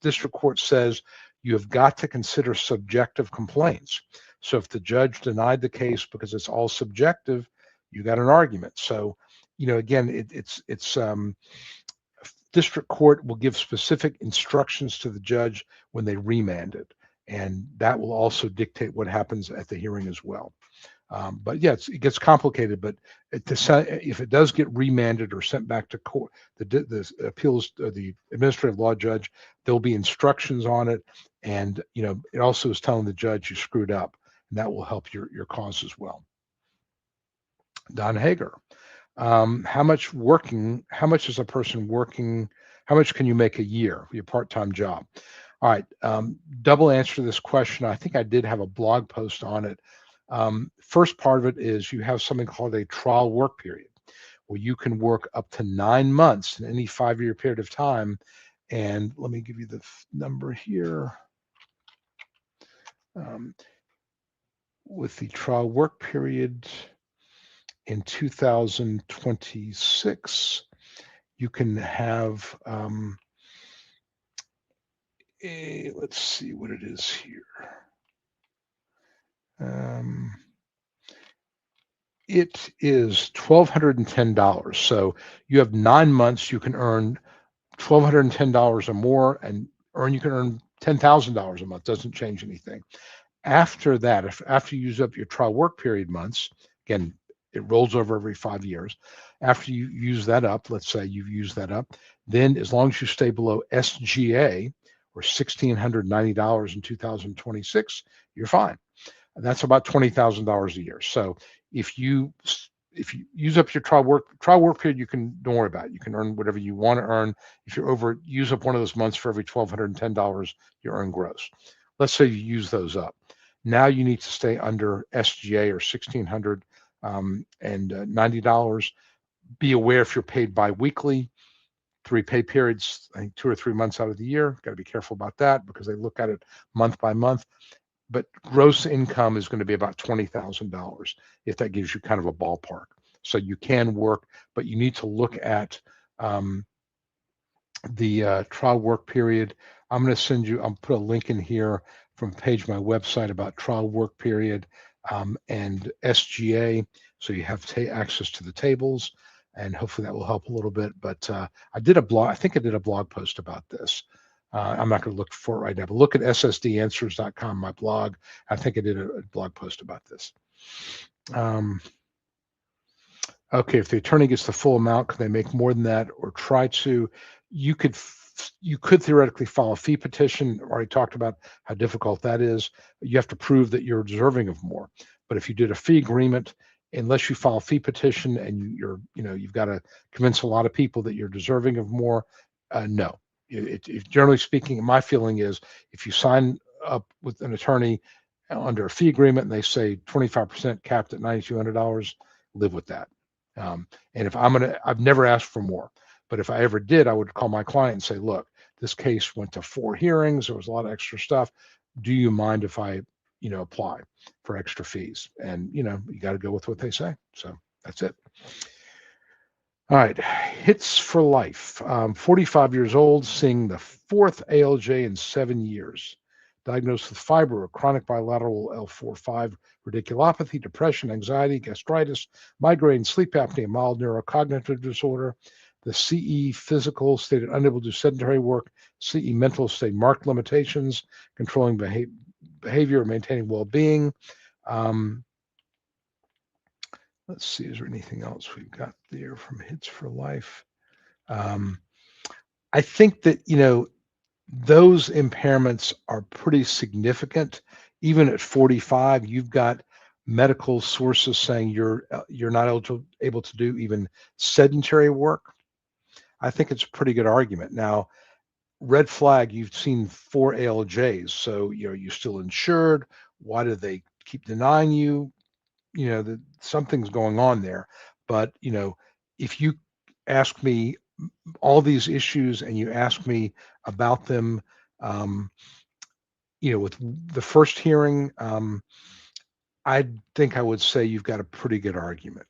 Speaker 1: district court says you have got to consider subjective complaints. So if the judge denied the case because it's all subjective, you got an argument. So, again, it's district court will give specific instructions to the judge when they remand it, and that will also dictate what happens at the hearing as well. But yeah, it gets complicated. But if it does get remanded or sent back to court, the appeals, the administrative law judge, there'll be instructions on it, and it also is telling the judge you screwed up, and that will help your cause as well. Don Hager, how much is a person working? How much can you make a year for your part-time job? All right, double answer to this question. I think I did have a blog post on it. First part of it is you have something called a trial work period, where you can work up to 9 months in any 5-year period of time. And let me give you the number here. With the trial work period in 2026, you can have, let's see what it is here. It is $1,210. So you have 9 months, you can earn $1,210 or more, and you can earn $10,000 a month. Doesn't change anything. After that, after you use up your trial work period months, again, it rolls over every 5 years. After you use that up, let's say you've used that up, then as long as you stay below SGA or $1,690 in 2026, you're fine. And that's about $20,000 a year. So if you use up your trial work period, you can, don't worry about it. You can earn whatever you want to earn. If you use up one of those months for every $1,210, you earn gross. Let's say you use those up. Now you need to stay under SGA or $1,690. Be aware if you're paid biweekly, 3 pay periods, I think 2 or 3 months out of the year. Got to be careful about that because they look at it month by month. But gross income is going to be about $20,000 if that gives you kind of a ballpark. So you can work, but you need to look at the trial work period. I'm going to send you, I'll put a link in here from a page of my website about trial work period and SGA. So you have access to the tables, and hopefully that will help a little bit. But I did a blog, I think I did a blog post about this. I'm not going to look for it right now, but look at ssdanswers.com, my blog. I think I did a blog post about this. Okay, if the attorney gets the full amount, can they make more than that or try to? You could theoretically file a fee petition. Already talked about how difficult that is. You have to prove that you're deserving of more. But if you did a fee agreement, unless you file a fee petition and you've got to convince a lot of people that you're deserving of more, no. Generally speaking, my feeling is if you sign up with an attorney under a fee agreement and they say 25% capped at $9,200, live with that. And if I've never asked for more, but if I ever did, I would call my client and say, look, this case went to 4 hearings. There was a lot of extra stuff. Do you mind if I, apply for extra fees? And, you got to go with what they say. So that's it. All right. Hits for life. 45 years old, seeing the 4th ALJ in 7 years. Diagnosed with fibro, chronic bilateral L4-5 radiculopathy, depression, anxiety, gastritis, migraine, sleep apnea, mild neurocognitive disorder. The CE physical stated unable to do sedentary work. CE mental stated marked limitations, controlling behavior, maintaining well-being. Let's see, is there anything else we've got there from Hits for Life? I think that, those impairments are pretty significant. Even at 45, you've got medical sources saying you're not able to do even sedentary work. I think it's a pretty good argument. Now, red flag, you've seen 4 ALJs, so you're still insured. Why do they keep denying you? That something's going on there. But if you ask me all these issues and you ask me about them, with the first hearing, I think I would say you've got a pretty good argument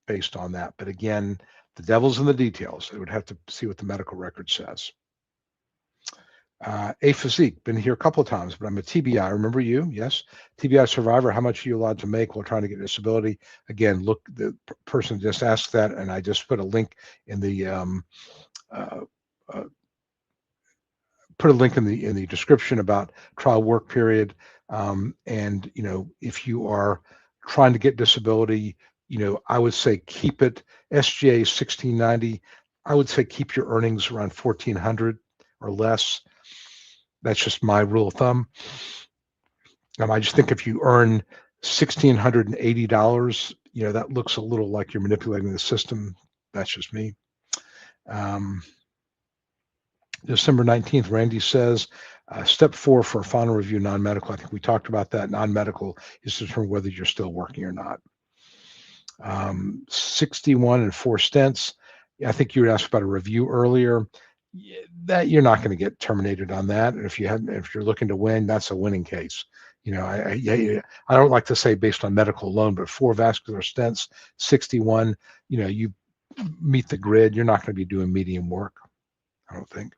Speaker 1: based on that. But again, the devil's in the details. I would have to see what the medical record says. A physique, been here a couple of times, but I'm a TBI. Remember you? Yes. TBI survivor. How much are you allowed to make while trying to get disability? Again, look, the person just asked that, and I just put a link in the in the description about trial work period. And if you are trying to get disability, I would say keep it. SGA 1690. I would say keep your earnings around 1,400 or less. That's just my rule of thumb. I just think if you earn $1,680, that looks a little like you're manipulating the system. That's just me. December 19th, Randy says, step 4 for a final review, non-medical. I think we talked about that. Non-medical is to determine whether you're still working or not. 61 and 4 stents. I think you were asked about a review earlier. That you're not going to get terminated on that. And if you're looking to win, that's a winning case. I don't like to say based on medical alone, but 4 vascular stents, 61, you meet the grid. You're not going to be doing medium work, I don't think.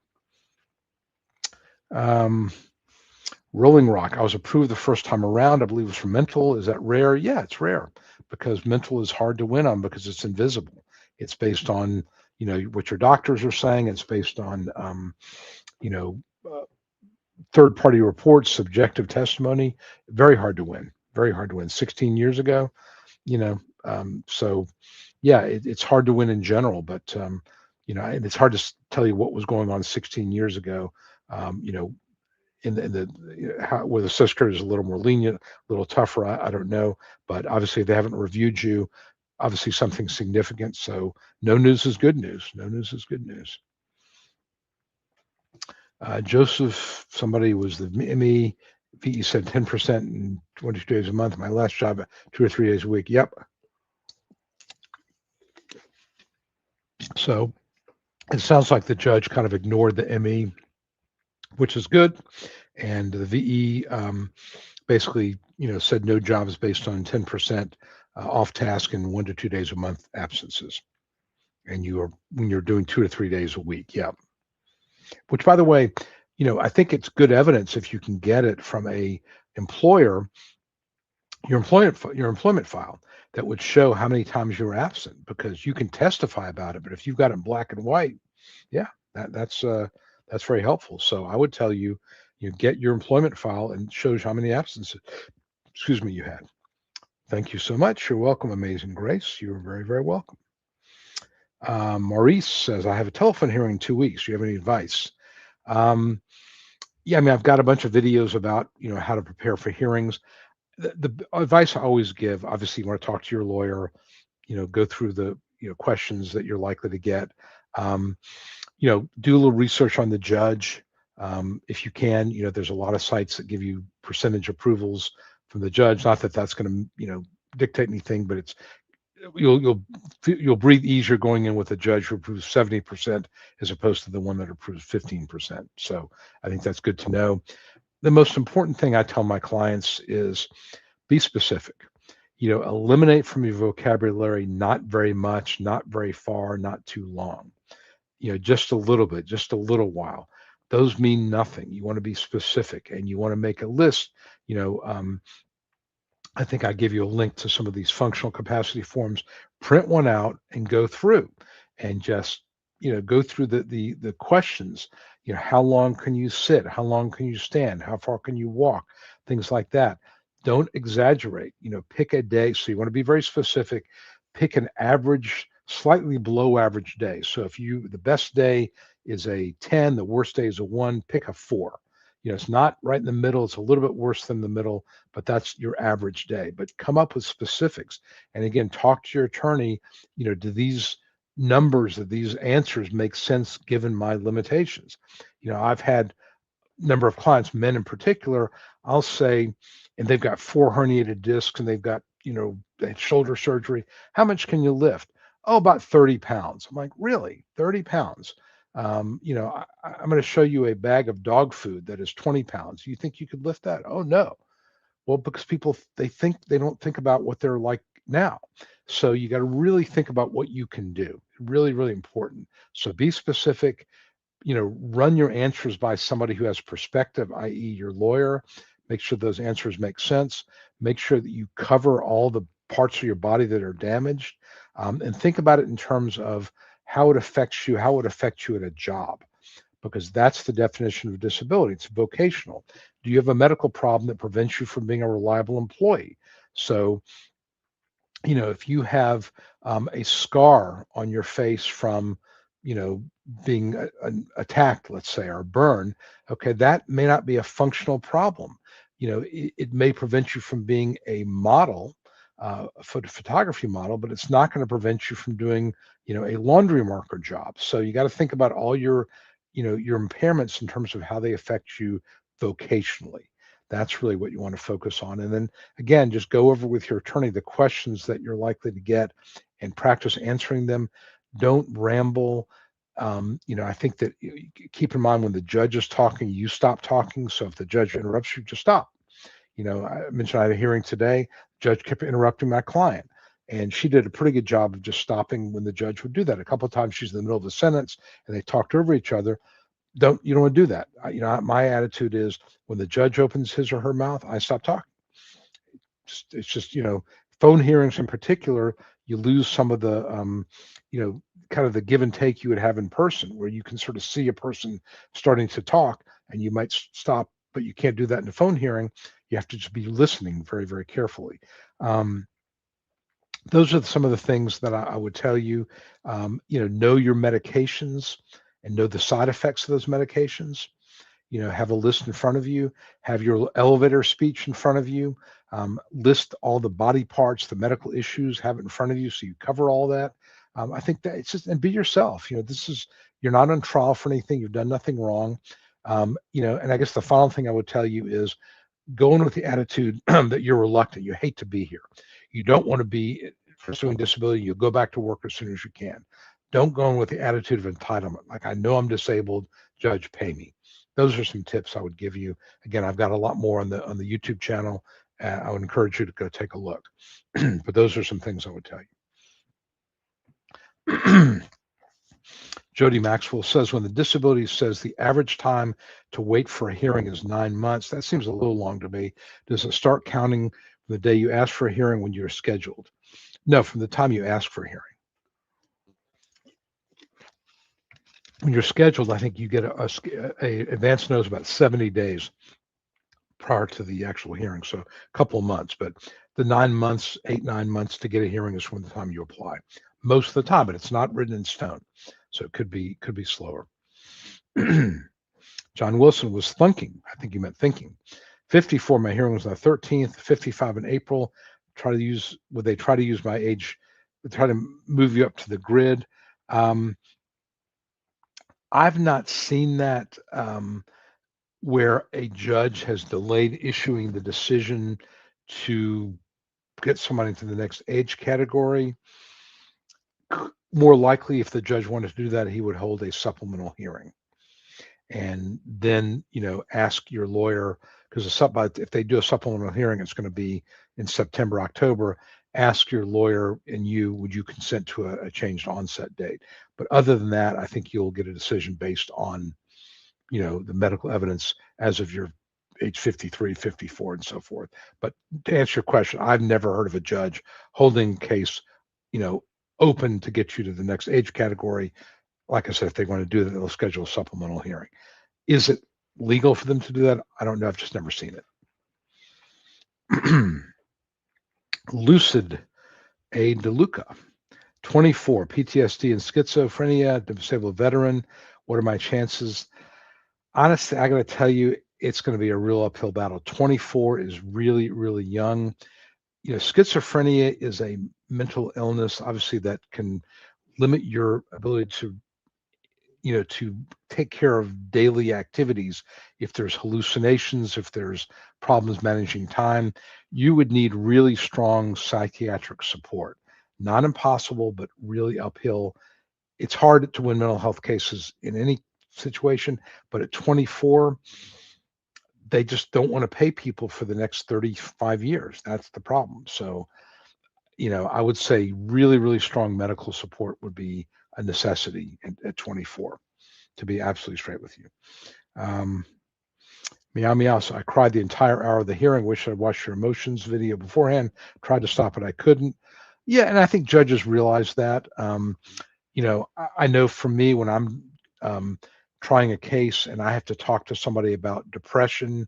Speaker 1: Rolling Rock, I was approved the first time around. I believe it was for mental. Is that rare? Yeah, it's rare because mental is hard to win on because it's invisible. It's based on what your doctors are saying. It's based on third-party reports, subjective testimony. Very hard to win. Very hard to win. 16 years ago, so yeah, it's hard to win in general. But and it's hard to tell you what was going on 16 years ago. In the where the Social Security is a little more lenient, a little tougher. I don't know, but obviously they haven't reviewed you. Obviously something significant. So no news is good news. No news is good news. Joseph, somebody was the me. You said 10% in 22 days a month. My last job, 2 or 3 days a week. Yep. So It sounds like the judge kind of ignored the ME, which is good, and the VE basically, said no jobs based on 10% off task and 1 to 2 days a month absences. And when you're doing 2 to 3 days a week, yeah. Which, by the way, I think it's good evidence if you can get it from a employer, your employment file that would show how many times you were absent, because you can testify about it. But if you've got it in black and white, yeah, that's very helpful. So I would tell you, get your employment file and it shows how many absences, excuse me, you had. Thank you so much. You're welcome, Amazing Grace. You're very, very welcome. Maurice says, I have a telephone hearing in 2 weeks. Do you have any advice? Yeah, I mean, I've got a bunch of videos about, how to prepare for hearings. The advice I always give, obviously, you want to talk to your lawyer, go through the, questions that you're likely to get. Um, do a little research on the judge. If you can, there's a lot of sites that give you percentage approvals from the judge. Not that that's going to, dictate anything, but you'll breathe easier going in with a judge who approves 70% as opposed to the one that approves 15%. So I think that's good to know. The most important thing I tell my clients is be specific. Eliminate from your vocabulary not very much, not very far, not too long. Just a little bit, just a little while. Those mean nothing. You want to be specific, and you want to make a list. I think I give you a link to some of these functional capacity forms. Print one out and go through, and just go through the questions. How long can you sit? How long can you stand? How far can you walk? Things like that. Don't exaggerate. Pick a day. So you want to be very specific. Pick an average, slightly below average day. So if the best day is a 10, the worst day is a 1, pick a 4. It's not right in the middle. It's a little bit worse than the middle, but that's your average day. But come up with specifics. And again, talk to your attorney. Do these numbers, do these answers make sense given my limitations? I've had a number of clients, men in particular, I'll say, and they've got 4 herniated discs and they've got, they had shoulder surgery. How much can you lift? Oh, about 30 pounds. I'm like, really? 30 pounds? I'm going to show you a bag of dog food that is 20 pounds. You think you could lift that? Oh, no. Well, because people, they don't think about what they're like now. So you got to really think about what you can do. Really, really important. So be specific, run your answers by somebody who has perspective, i.e. your lawyer. Make sure those answers make sense. Make sure that you cover all the parts of your body that are damaged, and think about it in terms of how it affects you, how it affects you at a job, because that's the definition of disability. It's vocational. Do you have a medical problem that prevents you from being a reliable employee? So, if you have a scar on your face from, being attacked, let's say, or burned, okay, that may not be a functional problem. It may prevent you from being a model, a photography model, but it's not going to prevent you from doing, a laundry marker job. So you got to think about all your impairments in terms of how they affect you vocationally. That's really what you want to focus on. And then again, just go over with your attorney the questions that you're likely to get and practice answering them. Don't ramble. I think that keep in mind when the judge is talking, you stop talking. So if the judge interrupts you, just stop. I mentioned I had a hearing today. Judge kept interrupting my client, and she did a pretty good job of just stopping when the judge would do that. A couple of times she's in the middle of a sentence and they talked over each other. You don't want to do that. My attitude is when the judge opens his or her mouth, I stop talking. It's just, phone hearings in particular, you lose some of the, kind of the give and take you would have in person, where you can sort of see a person starting to talk and you might stop, but you can't do that in a phone hearing. You have to just be listening very, very carefully. Those are some of the things that I would tell you. Know your medications and know the side effects of those medications. Have a list in front of you, have your elevator speech in front of you, list all the body parts, the medical issues, have it in front of you so you cover all that. I think that it's just, and be yourself. You're not on trial for anything. You've done nothing wrong. And I guess the final thing I would tell you is go in with the attitude that you're reluctant. You hate to be here. You don't want to be pursuing disability. You'll go back to work as soon as you can. Don't go in with the attitude of entitlement. Like, I know I'm disabled, judge, pay me. Those are some tips I would give you. Again, I've got a lot more on the YouTube channel. I would encourage you to go take a look. But those are some things I would tell you. Jody Maxwell says, when the disability says the average time to wait for a hearing is 9 months, that seems a little long to me. Does it start counting from the day you ask for a hearing when you're scheduled? No, from the time you ask for a hearing. When you're scheduled, I think you get a advance notice about 70 days prior to the actual hearing. So a couple of months, but the 9 months, 8, 9 months to get a hearing is from the time you apply. Most of the time, but it's not written in stone. So it could be slower. John Wilson was thinking. I think you meant thinking. 54, my hearing was on the 13th. 55 in April. Would they try to use my age? Would try to move you up to the grid? I've not seen that where a judge has delayed issuing the decision to get somebody to the next age category. More likely, if the judge wanted to do that, he would hold a supplemental hearing. And then, ask your lawyer, because if they do a supplemental hearing, it's going to be in September, October. Ask your lawyer and would you consent to a changed onset date? But other than that, I think you'll get a decision based on, the medical evidence as of your age 53, 54, and so forth. But to answer your question, I've never heard of a judge holding case, open to get you to the next age category. Like I said, if they want to do that, they'll schedule a supplemental hearing. Is it legal for them to do that? I don't know. I've just never seen it. Lucid A. DeLuca, 24, PTSD and schizophrenia, disabled veteran. What are my chances? Honestly, I got to tell you, it's going to be a real uphill battle. 24 is really, really young. Schizophrenia is a mental illness, obviously, that can limit your ability to take care of daily activities. If there's hallucinations, if there's problems managing time, you would need really strong psychiatric support. Not impossible, but really uphill. It's hard to win mental health cases in any situation, but at 24, they just don't want to pay people for the next 35 years. That's the problem. So, I would say really, really strong medical support would be a necessity at 24. To be absolutely straight with you. Meow meow. So I cried the entire hour of the hearing. Wish I'd watched your emotions video beforehand. Tried to stop it. I couldn't. Yeah, and I think judges realize that. I know for me, when I'm trying a case and I have to talk to somebody about depression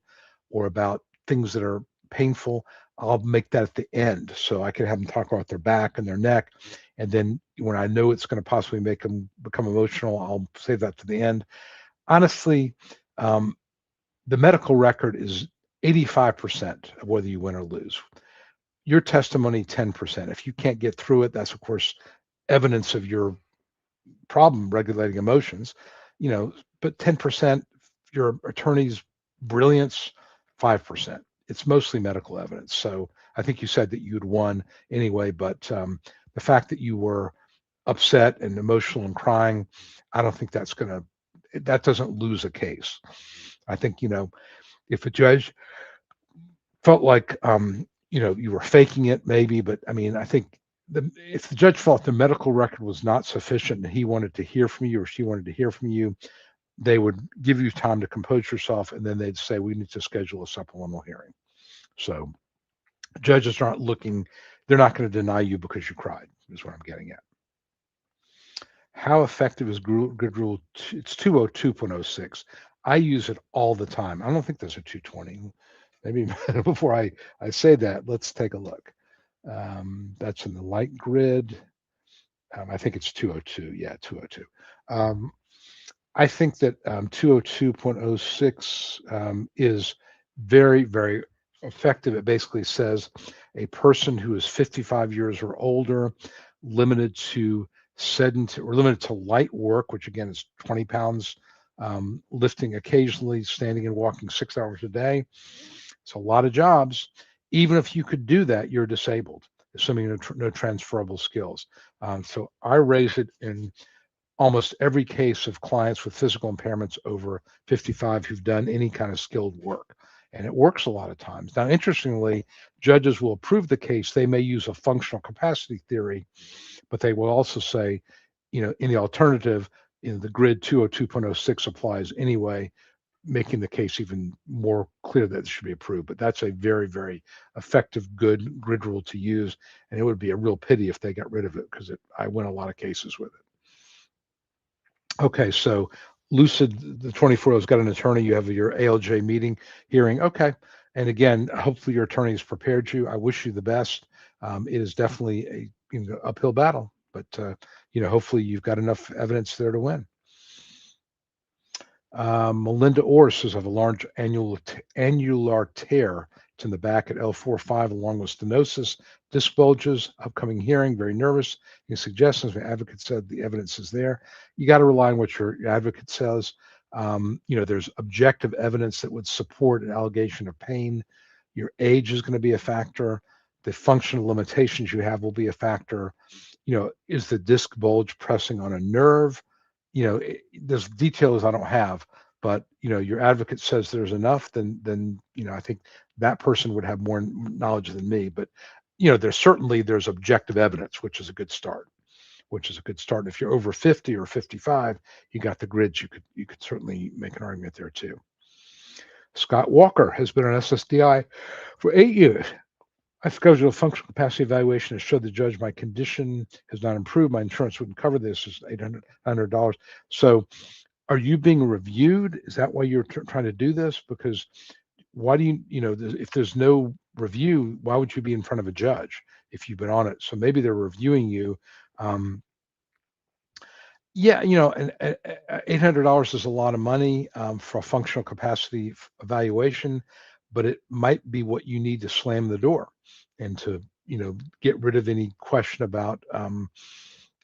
Speaker 1: or about things that are painful, I'll make that at the end. So I can have them talk about their back and their neck. And then when I know it's going to possibly make them become emotional, I'll save that to the end. Honestly, the medical record is 85% of whether you win or lose. Your testimony, 10%. If you can't get through it, that's, of course, evidence of your problem regulating emotions, but 10%, your attorney's brilliance, 5%. It's mostly medical evidence. So I think you said that you'd won anyway, but the fact that you were upset and emotional and crying, I don't think that doesn't lose a case. I think, if a judge felt like, you were faking it maybe, but I mean, I think if the judge felt the medical record was not sufficient and he wanted to hear from you or she wanted to hear from you, they would give you time to compose yourself, and then they'd say, we need to schedule a supplemental hearing. So judges aren't looking, they're not going to deny you because you cried, is what I'm getting at. How effective is good rule? It's 202.06. I use it all the time. I don't think there's a 220. Maybe before I say that, let's take a look. That's in the light grid. I think it's 202. Yeah, 202. I think that 202.06 is very, very effective. It basically says a person who is 55 years or older, limited to light work, which again is 20 pounds, lifting occasionally, standing and walking 6 hours a day. It's a lot of jobs. Even if you could do that, you're disabled, assuming no transferable skills. So I raise it in almost every case of clients with physical impairments over 55 who've done any kind of skilled work. And it works a lot of times. Now, interestingly, judges will approve the case. They may use a functional capacity theory, but they will also say, in the alternative, the grid 202.06 applies anyway, making the case even more clear that it should be approved. But that's a very, very effective, good grid rule to use. And it would be a real pity if they got rid of it, because I win a lot of cases with it. Okay, so Lucid, the 24 has got an attorney. You have your ALJ meeting hearing. Okay. And again, hopefully your attorney has prepared you. I wish you the best. It is definitely a uphill battle, but hopefully you've got enough evidence there to win. Melinda Orr says, I have a large annular tear. It's in the back at L4-5, along with stenosis, disc bulges, upcoming hearing, very nervous. Any suggestions? My advocate said the evidence is there. You got to rely on what your advocate says. There's objective evidence that would support an allegation of pain. Your age is going to be a factor. The functional limitations you have will be a factor. Is the disc bulge pressing on a nerve? There's details I don't have, but your advocate says there's enough, then I think that person would have more knowledge than me. But there's objective evidence, which is a good start. And if you're over 50 or 55, you got the grids. You could certainly make an argument there too. Scott Walker has been on SSDI for 8 years. I scheduled a functional capacity evaluation to show the judge my condition has not improved. My insurance wouldn't cover this. It's $800. So are you being reviewed? Is that why you're trying to do this? Because why do if there's no review, why would you be in front of a judge if you've been on it? So maybe they're reviewing you. And $800 is a lot of money for a functional capacity evaluation, but it might be what you need to slam the door and to get rid of any question about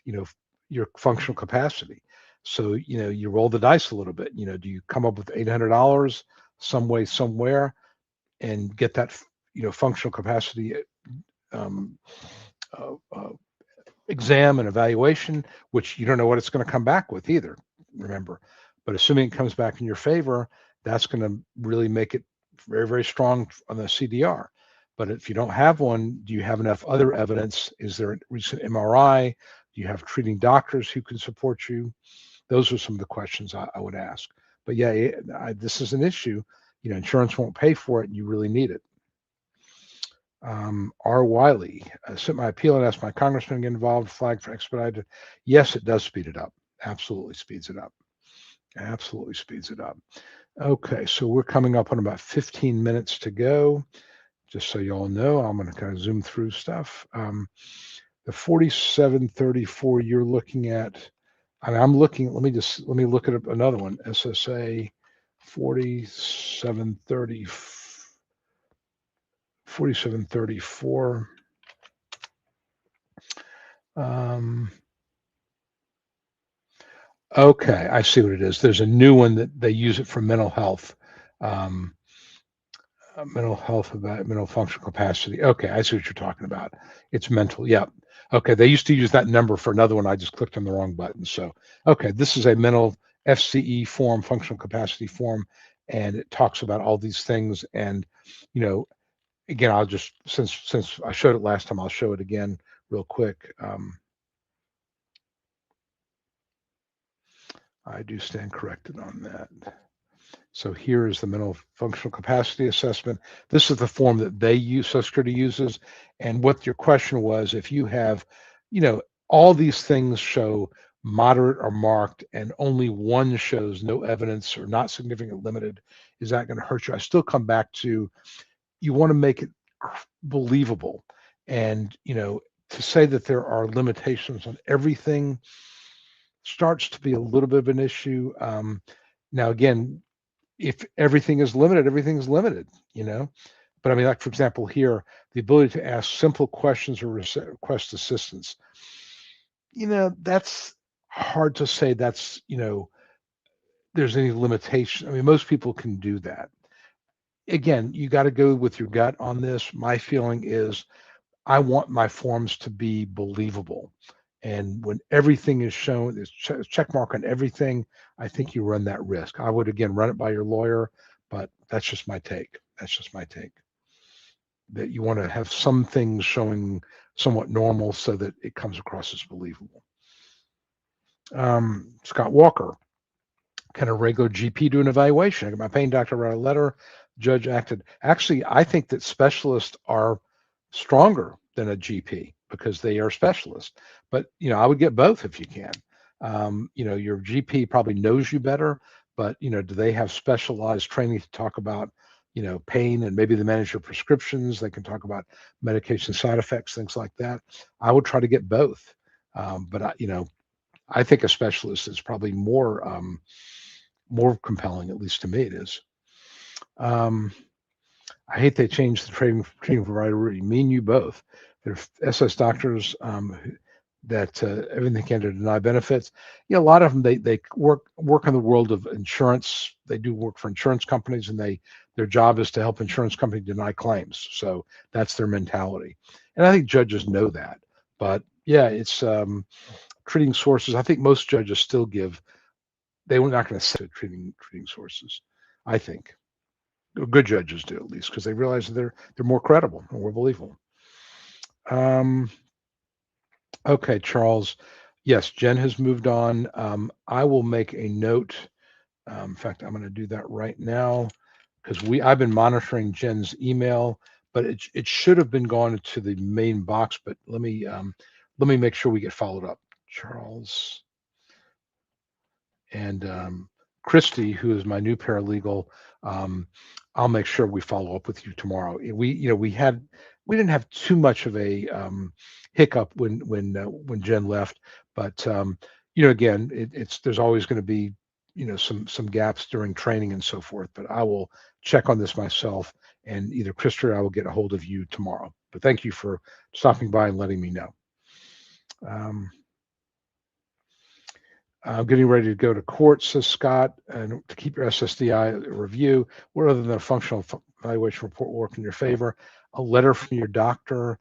Speaker 1: your functional capacity. So you roll the dice a little bit. Do you come up with $800 some way somewhere and get that functional capacity exam and evaluation, which you don't know what it's going to come back with either, remember. But assuming it comes back in your favor, that's going to really make it very, very strong on the CDR. But if you don't have one, do you have enough other evidence? Is there a recent MRI? Do you have treating doctors who can support you? Those are some of the questions I would ask. But yeah, this is an issue. Insurance won't pay for it, and you really need it. R. Wiley, I sent my appeal and asked my congressman to get involved, flag for expedited. Yes, it does speed it up. Absolutely speeds it up. Absolutely speeds it up. Okay, so we're coming up on about 15 minutes to go. Just so you all know, I'm going to kind of zoom through stuff. The 4734 you're looking at, I'm looking, let me look at another one, SSA 4734. Okay, I see what it is. There's a new one that they use it for mental health. Mental health about mental functional capacity. Okay, I see what you're talking about. It's mental. Yeah. Okay, they used to use that number for another one. I just clicked on the wrong button. So, okay, this is a mental FCE form, functional capacity form, and it talks about all these things. And again, I'll just since I showed it last time, I'll show it again real quick. I do stand corrected on that. So here is the mental functional capacity assessment. This is the form that they use, Social Security uses. And what your question was, if you have, all these things show moderate or marked and only one shows no evidence or not significantly limited, is that going to hurt you? I still come back to, you want to make it believable. And, to say that there are limitations on everything starts to be a little bit of an issue. Now, again, if everything is limited, everything's limited, But I mean, like, for example, here, the ability to ask simple questions or request assistance, that's hard to say that's, there's any limitation. I mean, most people can do that. Again, you got to go with your gut on this. My feeling is I want my forms to be believable. And when everything is shown, there's check mark on everything, I think you run that risk. I would, again, run it by your lawyer, but that's just my take. That's just my take. That you want to have some things showing somewhat normal so that it comes across as believable. Scott Walker, can a regular GP do an evaluation? I got my pain doctor write a letter. Judge acted. Actually, I think that specialists are stronger than a GP because they are specialists. But I would get both if you can. Your GP probably knows you better, but do they have specialized training to talk about pain, and maybe they manage your prescriptions? They can talk about medication side effects, things like that. I would try to get both. But I think a specialist is probably more compelling, at least to me it is. I hate they changed the treating provider. You mean you both. There are SS doctors that everything can to deny benefits. A lot of them they work in the world of insurance. They do work for insurance companies, and their job is to help insurance companies deny claims. So that's their mentality, and I think judges know that. But yeah, it's treating sources. I think most judges still give. They were not going to say treating sources. I think good judges do, at least, because they realize that they're more credible and more believable. Okay, Charles. Yes, Jen has moved on. I will make a note. In fact, I'm going to do that right now because I've been monitoring Jen's email, but it should have been gone to the main box. But let me make sure we get followed up, Charles. And Christy, who is my new paralegal, I'll make sure we follow up with you tomorrow. We didn't have too much of a hiccup when Jen left, but again, there's always going to be some gaps during training and so forth. But I will check on this myself, and either Christy or I will get a hold of you tomorrow. But thank you for stopping by and letting me know. I'm getting ready to go to court, says Scott, and to keep your SSDI review. What other than a functional evaluation report will work in your favor? A letter from your doctor,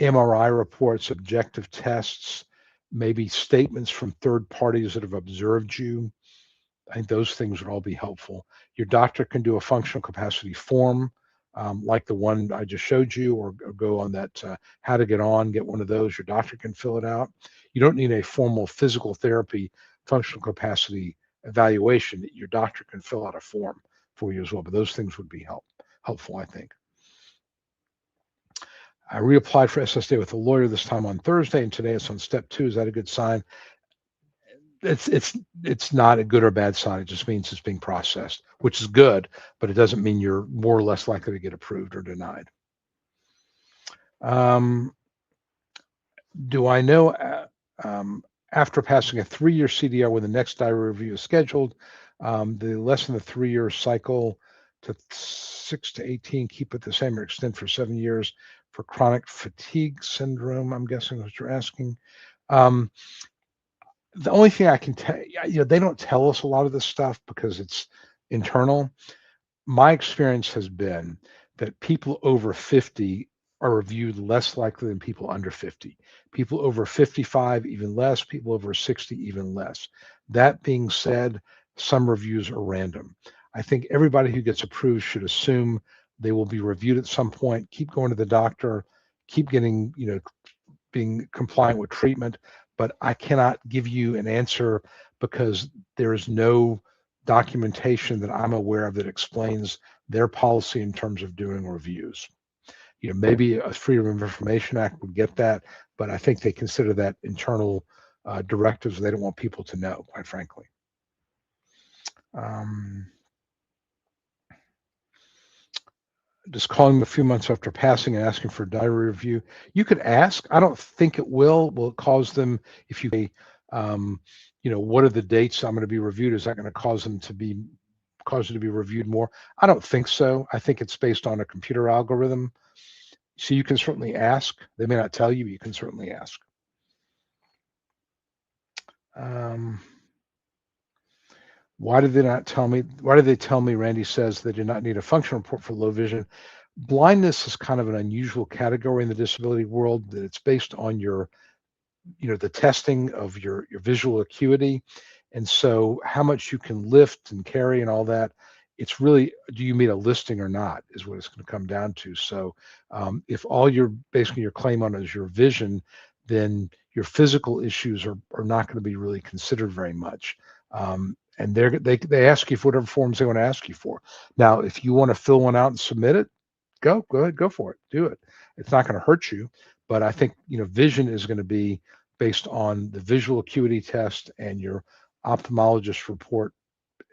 Speaker 1: MRI reports, objective tests, maybe statements from third parties that have observed you. I think those things would all be helpful. Your doctor can do a functional capacity form, like the one I just showed you, or go on that how to get on, get one of those. Your doctor can fill it out. You don't need a formal physical therapy functional capacity evaluation. Your doctor can fill out a form for you as well, but those things would be helpful, I think. I reapplied for SSD with a lawyer this time on Thursday, and today it's on step 2. Is that a good sign? It's not a good or bad sign. It just means it's being processed, which is good, but it doesn't mean you're more or less likely to get approved or denied. Do I know after passing a 3-year CDR when the next diary review is scheduled, the less than the 3-year cycle to 6 to 18, keep it the same or extend for 7 years for chronic fatigue syndrome? I'm guessing what you're asking. The only thing I can tell they don't tell us a lot of this stuff because it's internal. My experience has been that people over 50 are reviewed less likely than people under 50. People over 55, even less. People over 60, even less. That being said, some reviews are random. I think everybody who gets approved should assume they will be reviewed at some point. Keep going to the doctor. Keep getting, being compliant with treatment. But I cannot give you an answer because there is no documentation that I'm aware of that explains their policy in terms of doing reviews. Maybe a Freedom of Information Act would get that, but I think they consider that internal directives. They don't want people to know, quite frankly. Just calling them a few months after passing and asking for a diary review. You could ask. I don't think it will. Will it cause them, if you say, what are the dates I'm going to be reviewed? Is that going to cause it to be reviewed more? I don't think so. I think it's based on a computer algorithm. So you can certainly ask. They may not tell you, but you can certainly ask. Why did they not tell me? Why did they tell me, Randy says, they did not need a functional report for low vision? Blindness is kind of an unusual category in the disability world, that it's based on your the testing of your visual acuity, and so how much you can lift and carry and all that. It's really, do you meet a listing or not, is what it's going to come down to. So if all you're basically your claim on is your vision, then your physical issues are not going to be really considered very much. And they ask you for whatever forms they want to ask you for. Now, if you want to fill one out and submit it, go ahead, go for it, do it. It's not going to hurt you, but I think vision is going to be based on the visual acuity test and your ophthalmologist report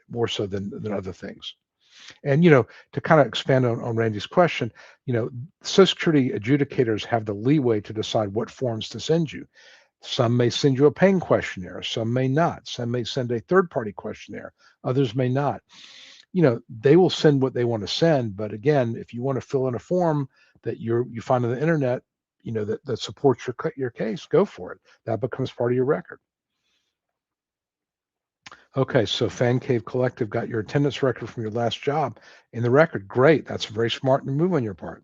Speaker 1: more so than other things. And to kind of expand on Randy's question, Social Security adjudicators have the leeway to decide what forms to send you. Some may send you a pain questionnaire, some may not. Some may send a third-party questionnaire, others may not. They will send what they want to send, but again, if you want to fill in a form that you find on the internet, that supports your case, go for it. That becomes part of your record. Okay, so Fan Cave Collective got your attendance record from your last job in the record. Great. That's a very smart move on your part.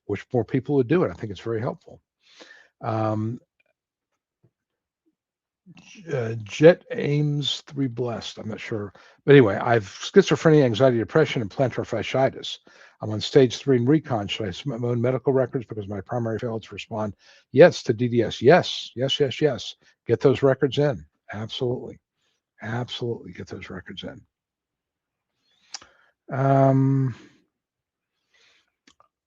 Speaker 1: Wish more people would do it. I think it's very helpful. Jet Ames 3 Blessed. I'm not sure. But anyway, I've schizophrenia, anxiety, depression, and plantar fasciitis. I'm on stage 3 in recon. Should I submit my own medical records because my primary failed to respond? Yes to DDS. Yes, yes, yes, yes. Get those records in. Absolutely. Absolutely get those records in.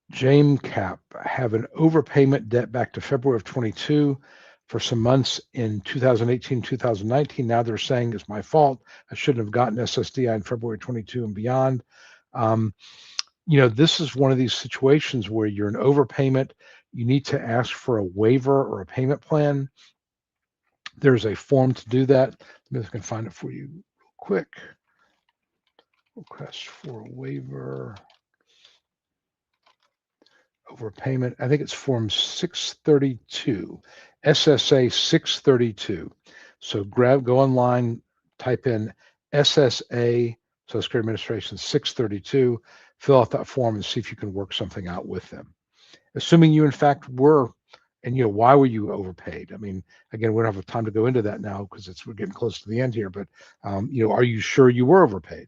Speaker 1: James Cap, have an overpayment debt back to February of 22 for some months in 2018, 2019. Now they're saying it's my fault. I shouldn't have gotten SSDI in February 22 and beyond. This is one of these situations where you're an overpayment. You need to ask for a waiver or a payment plan. There's a form to do that. Let me see if I can find it for you real quick. Request for a waiver. Overpayment. I think it's form 632, SSA 632. So go online, type in SSA, Social Security Administration 632, fill out that form and see if you can work something out with them. Assuming you in fact were, and why were you overpaid? I mean, again, we don't have time to go into that now because we're getting close to the end here, but are you sure you were overpaid?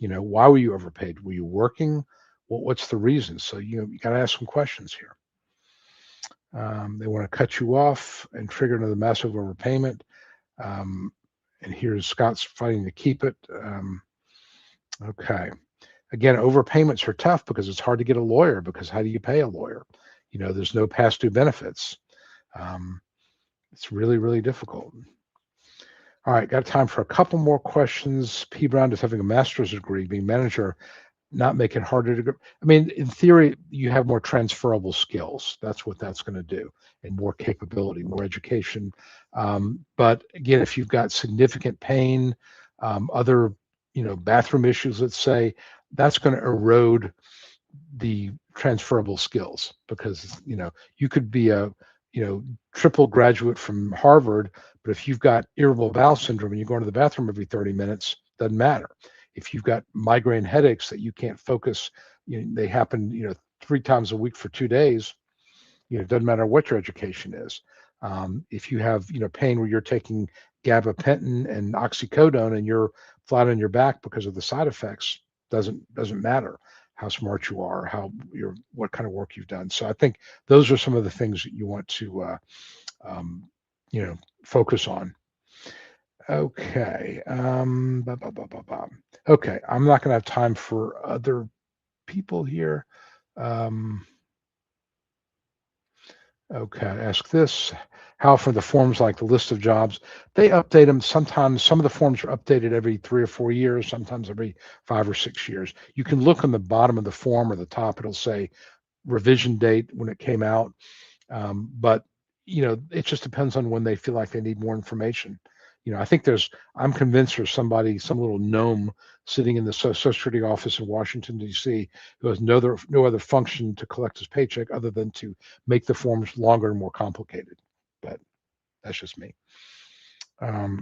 Speaker 1: Why were you overpaid? Were you working? What's the reason? So you got to ask some questions here. They want to cut you off and trigger another massive overpayment. And here's Scott's fighting to keep it. Okay. Again, overpayments are tough because it's hard to get a lawyer, because how do you pay a lawyer? There's no past due benefits. It's really, really difficult. All right, got time for a couple more questions. P. Brown is having a master's degree, being manager, not make it harder to. I mean, in theory, you have more transferable skills. That's what that's going to do, and more capability, more education. But again, if you've got significant pain, other, bathroom issues, let's say, that's going to erode the transferable skills, because you could be a triple graduate from Harvard, but if you've got irritable bowel syndrome and you go into the bathroom every 30 minutes, doesn't matter. If you've got migraine headaches that you can't focus, they happen 3 times a week for 2 days, it doesn't matter what your education is. If you have pain where you're taking gabapentin and oxycodone and you're flat on your back because of the side effects, doesn't matter how smart you are, what kind of work you've done. So I think those are some of the things that you want to focus on. Okay. Okay, I'm not going to have time for other people here. Okay, ask this. How for the forms, like the list of jobs, they update them sometimes. Some of the forms are updated every 3 or 4 years, sometimes every 5 or 6 years. You can look on the bottom of the form or the top, it'll say revision date when it came out. But it just depends on when they feel like they need more information. I think I'm convinced there's some little gnome sitting in the Social Security office in Washington, D.C., who has no other function to collect his paycheck other than to make the forms longer and more complicated. But that's just me. All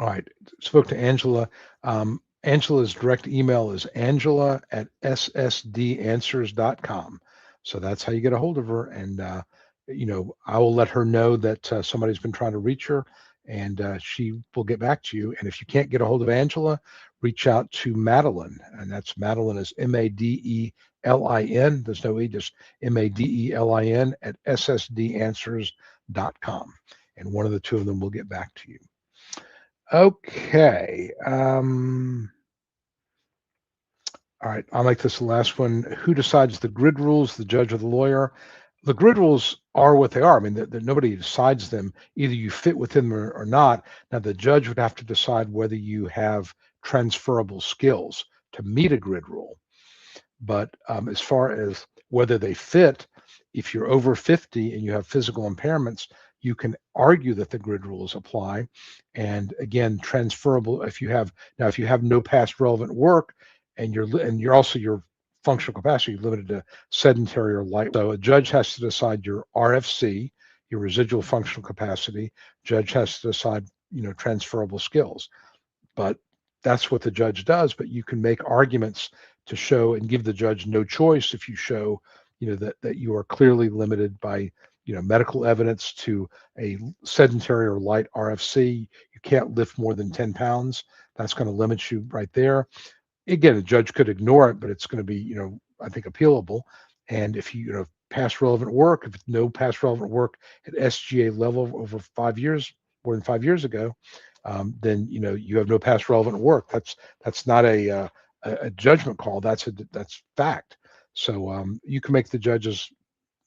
Speaker 1: right, spoke to Angela. Angela's direct email is angela@ssdanswers.com. So that's how you get a hold of her. And I will let her know that somebody's been trying to reach her, and she will get back to you. And if you can't get a hold of Angela, reach out to Madeline, and that's Madeline is Madelin. There's no E, just Madelin at ssdanswers.com, and one of the two of them will get back to you. Okay. All right, I'll make this the last one. Who decides the grid rules, the judge or the lawyer? The grid rules are what they are. I mean, nobody decides them. Either you fit within them or not. Now, the judge would have to decide whether you have transferable skills to meet a grid rule. But as far as whether they fit, if you're over 50 and you have physical impairments, you can argue that the grid rules apply. And again, transferable. If you have no past relevant work, and you're also your functional capacity limited to sedentary or light. So a judge has to decide your RFC, your residual functional capacity. Judge has to decide, transferable skills. But that's what the judge does. But you can make arguments to show and give the judge no choice if you show, that you are clearly limited by, medical evidence to a sedentary or light RFC. You can't lift more than 10 pounds. That's going to limit you right there. Again, a judge could ignore it, but it's going to be, I think appealable. And if you, past relevant work, if no past relevant work at SGA level over 5 years, more than 5 years ago, then you have no past relevant work. That's not a judgment call. That's fact. So you can make the judges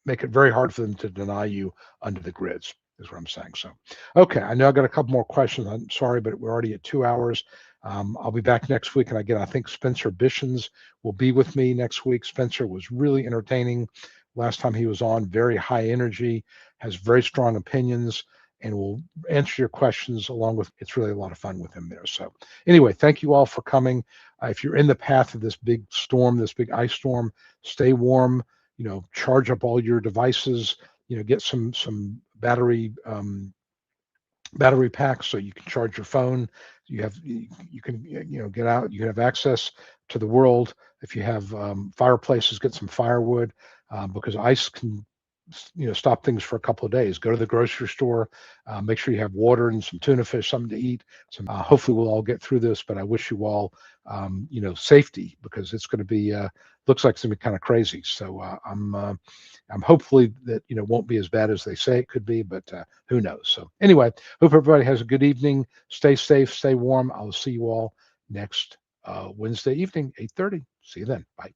Speaker 1: make it very hard for them to deny you under the grids, is what I'm saying. So, okay, I know I got a couple more questions. I'm sorry, but we're already at 2 hours. I'll be back next week, and again, I think Spencer Bishens will be with me next week. Spencer was really entertaining last time he was on. Very high energy, has very strong opinions, and will answer your questions along with. It's really a lot of fun with him there. So, anyway, thank you all for coming. If you're in the path of this big storm, this big ice storm, stay warm. Charge up all your devices. Get some battery packs so you can charge your phone. You can get out. You have access to the world. If you have fireplaces, get some firewood because ice can stop things for a couple of days. Go to the grocery store. Make sure you have water and some tuna fish, something to eat. Hopefully we'll all get through this. But I wish you all safety, because it's going to be looks like it's going to be kind of crazy. So I'm hopefully that won't be as bad as they say it could be, but who knows. So anyway, hope everybody has a good evening. Stay safe, stay warm. I'll see you all next Wednesday evening, 8:30. See you then. Bye.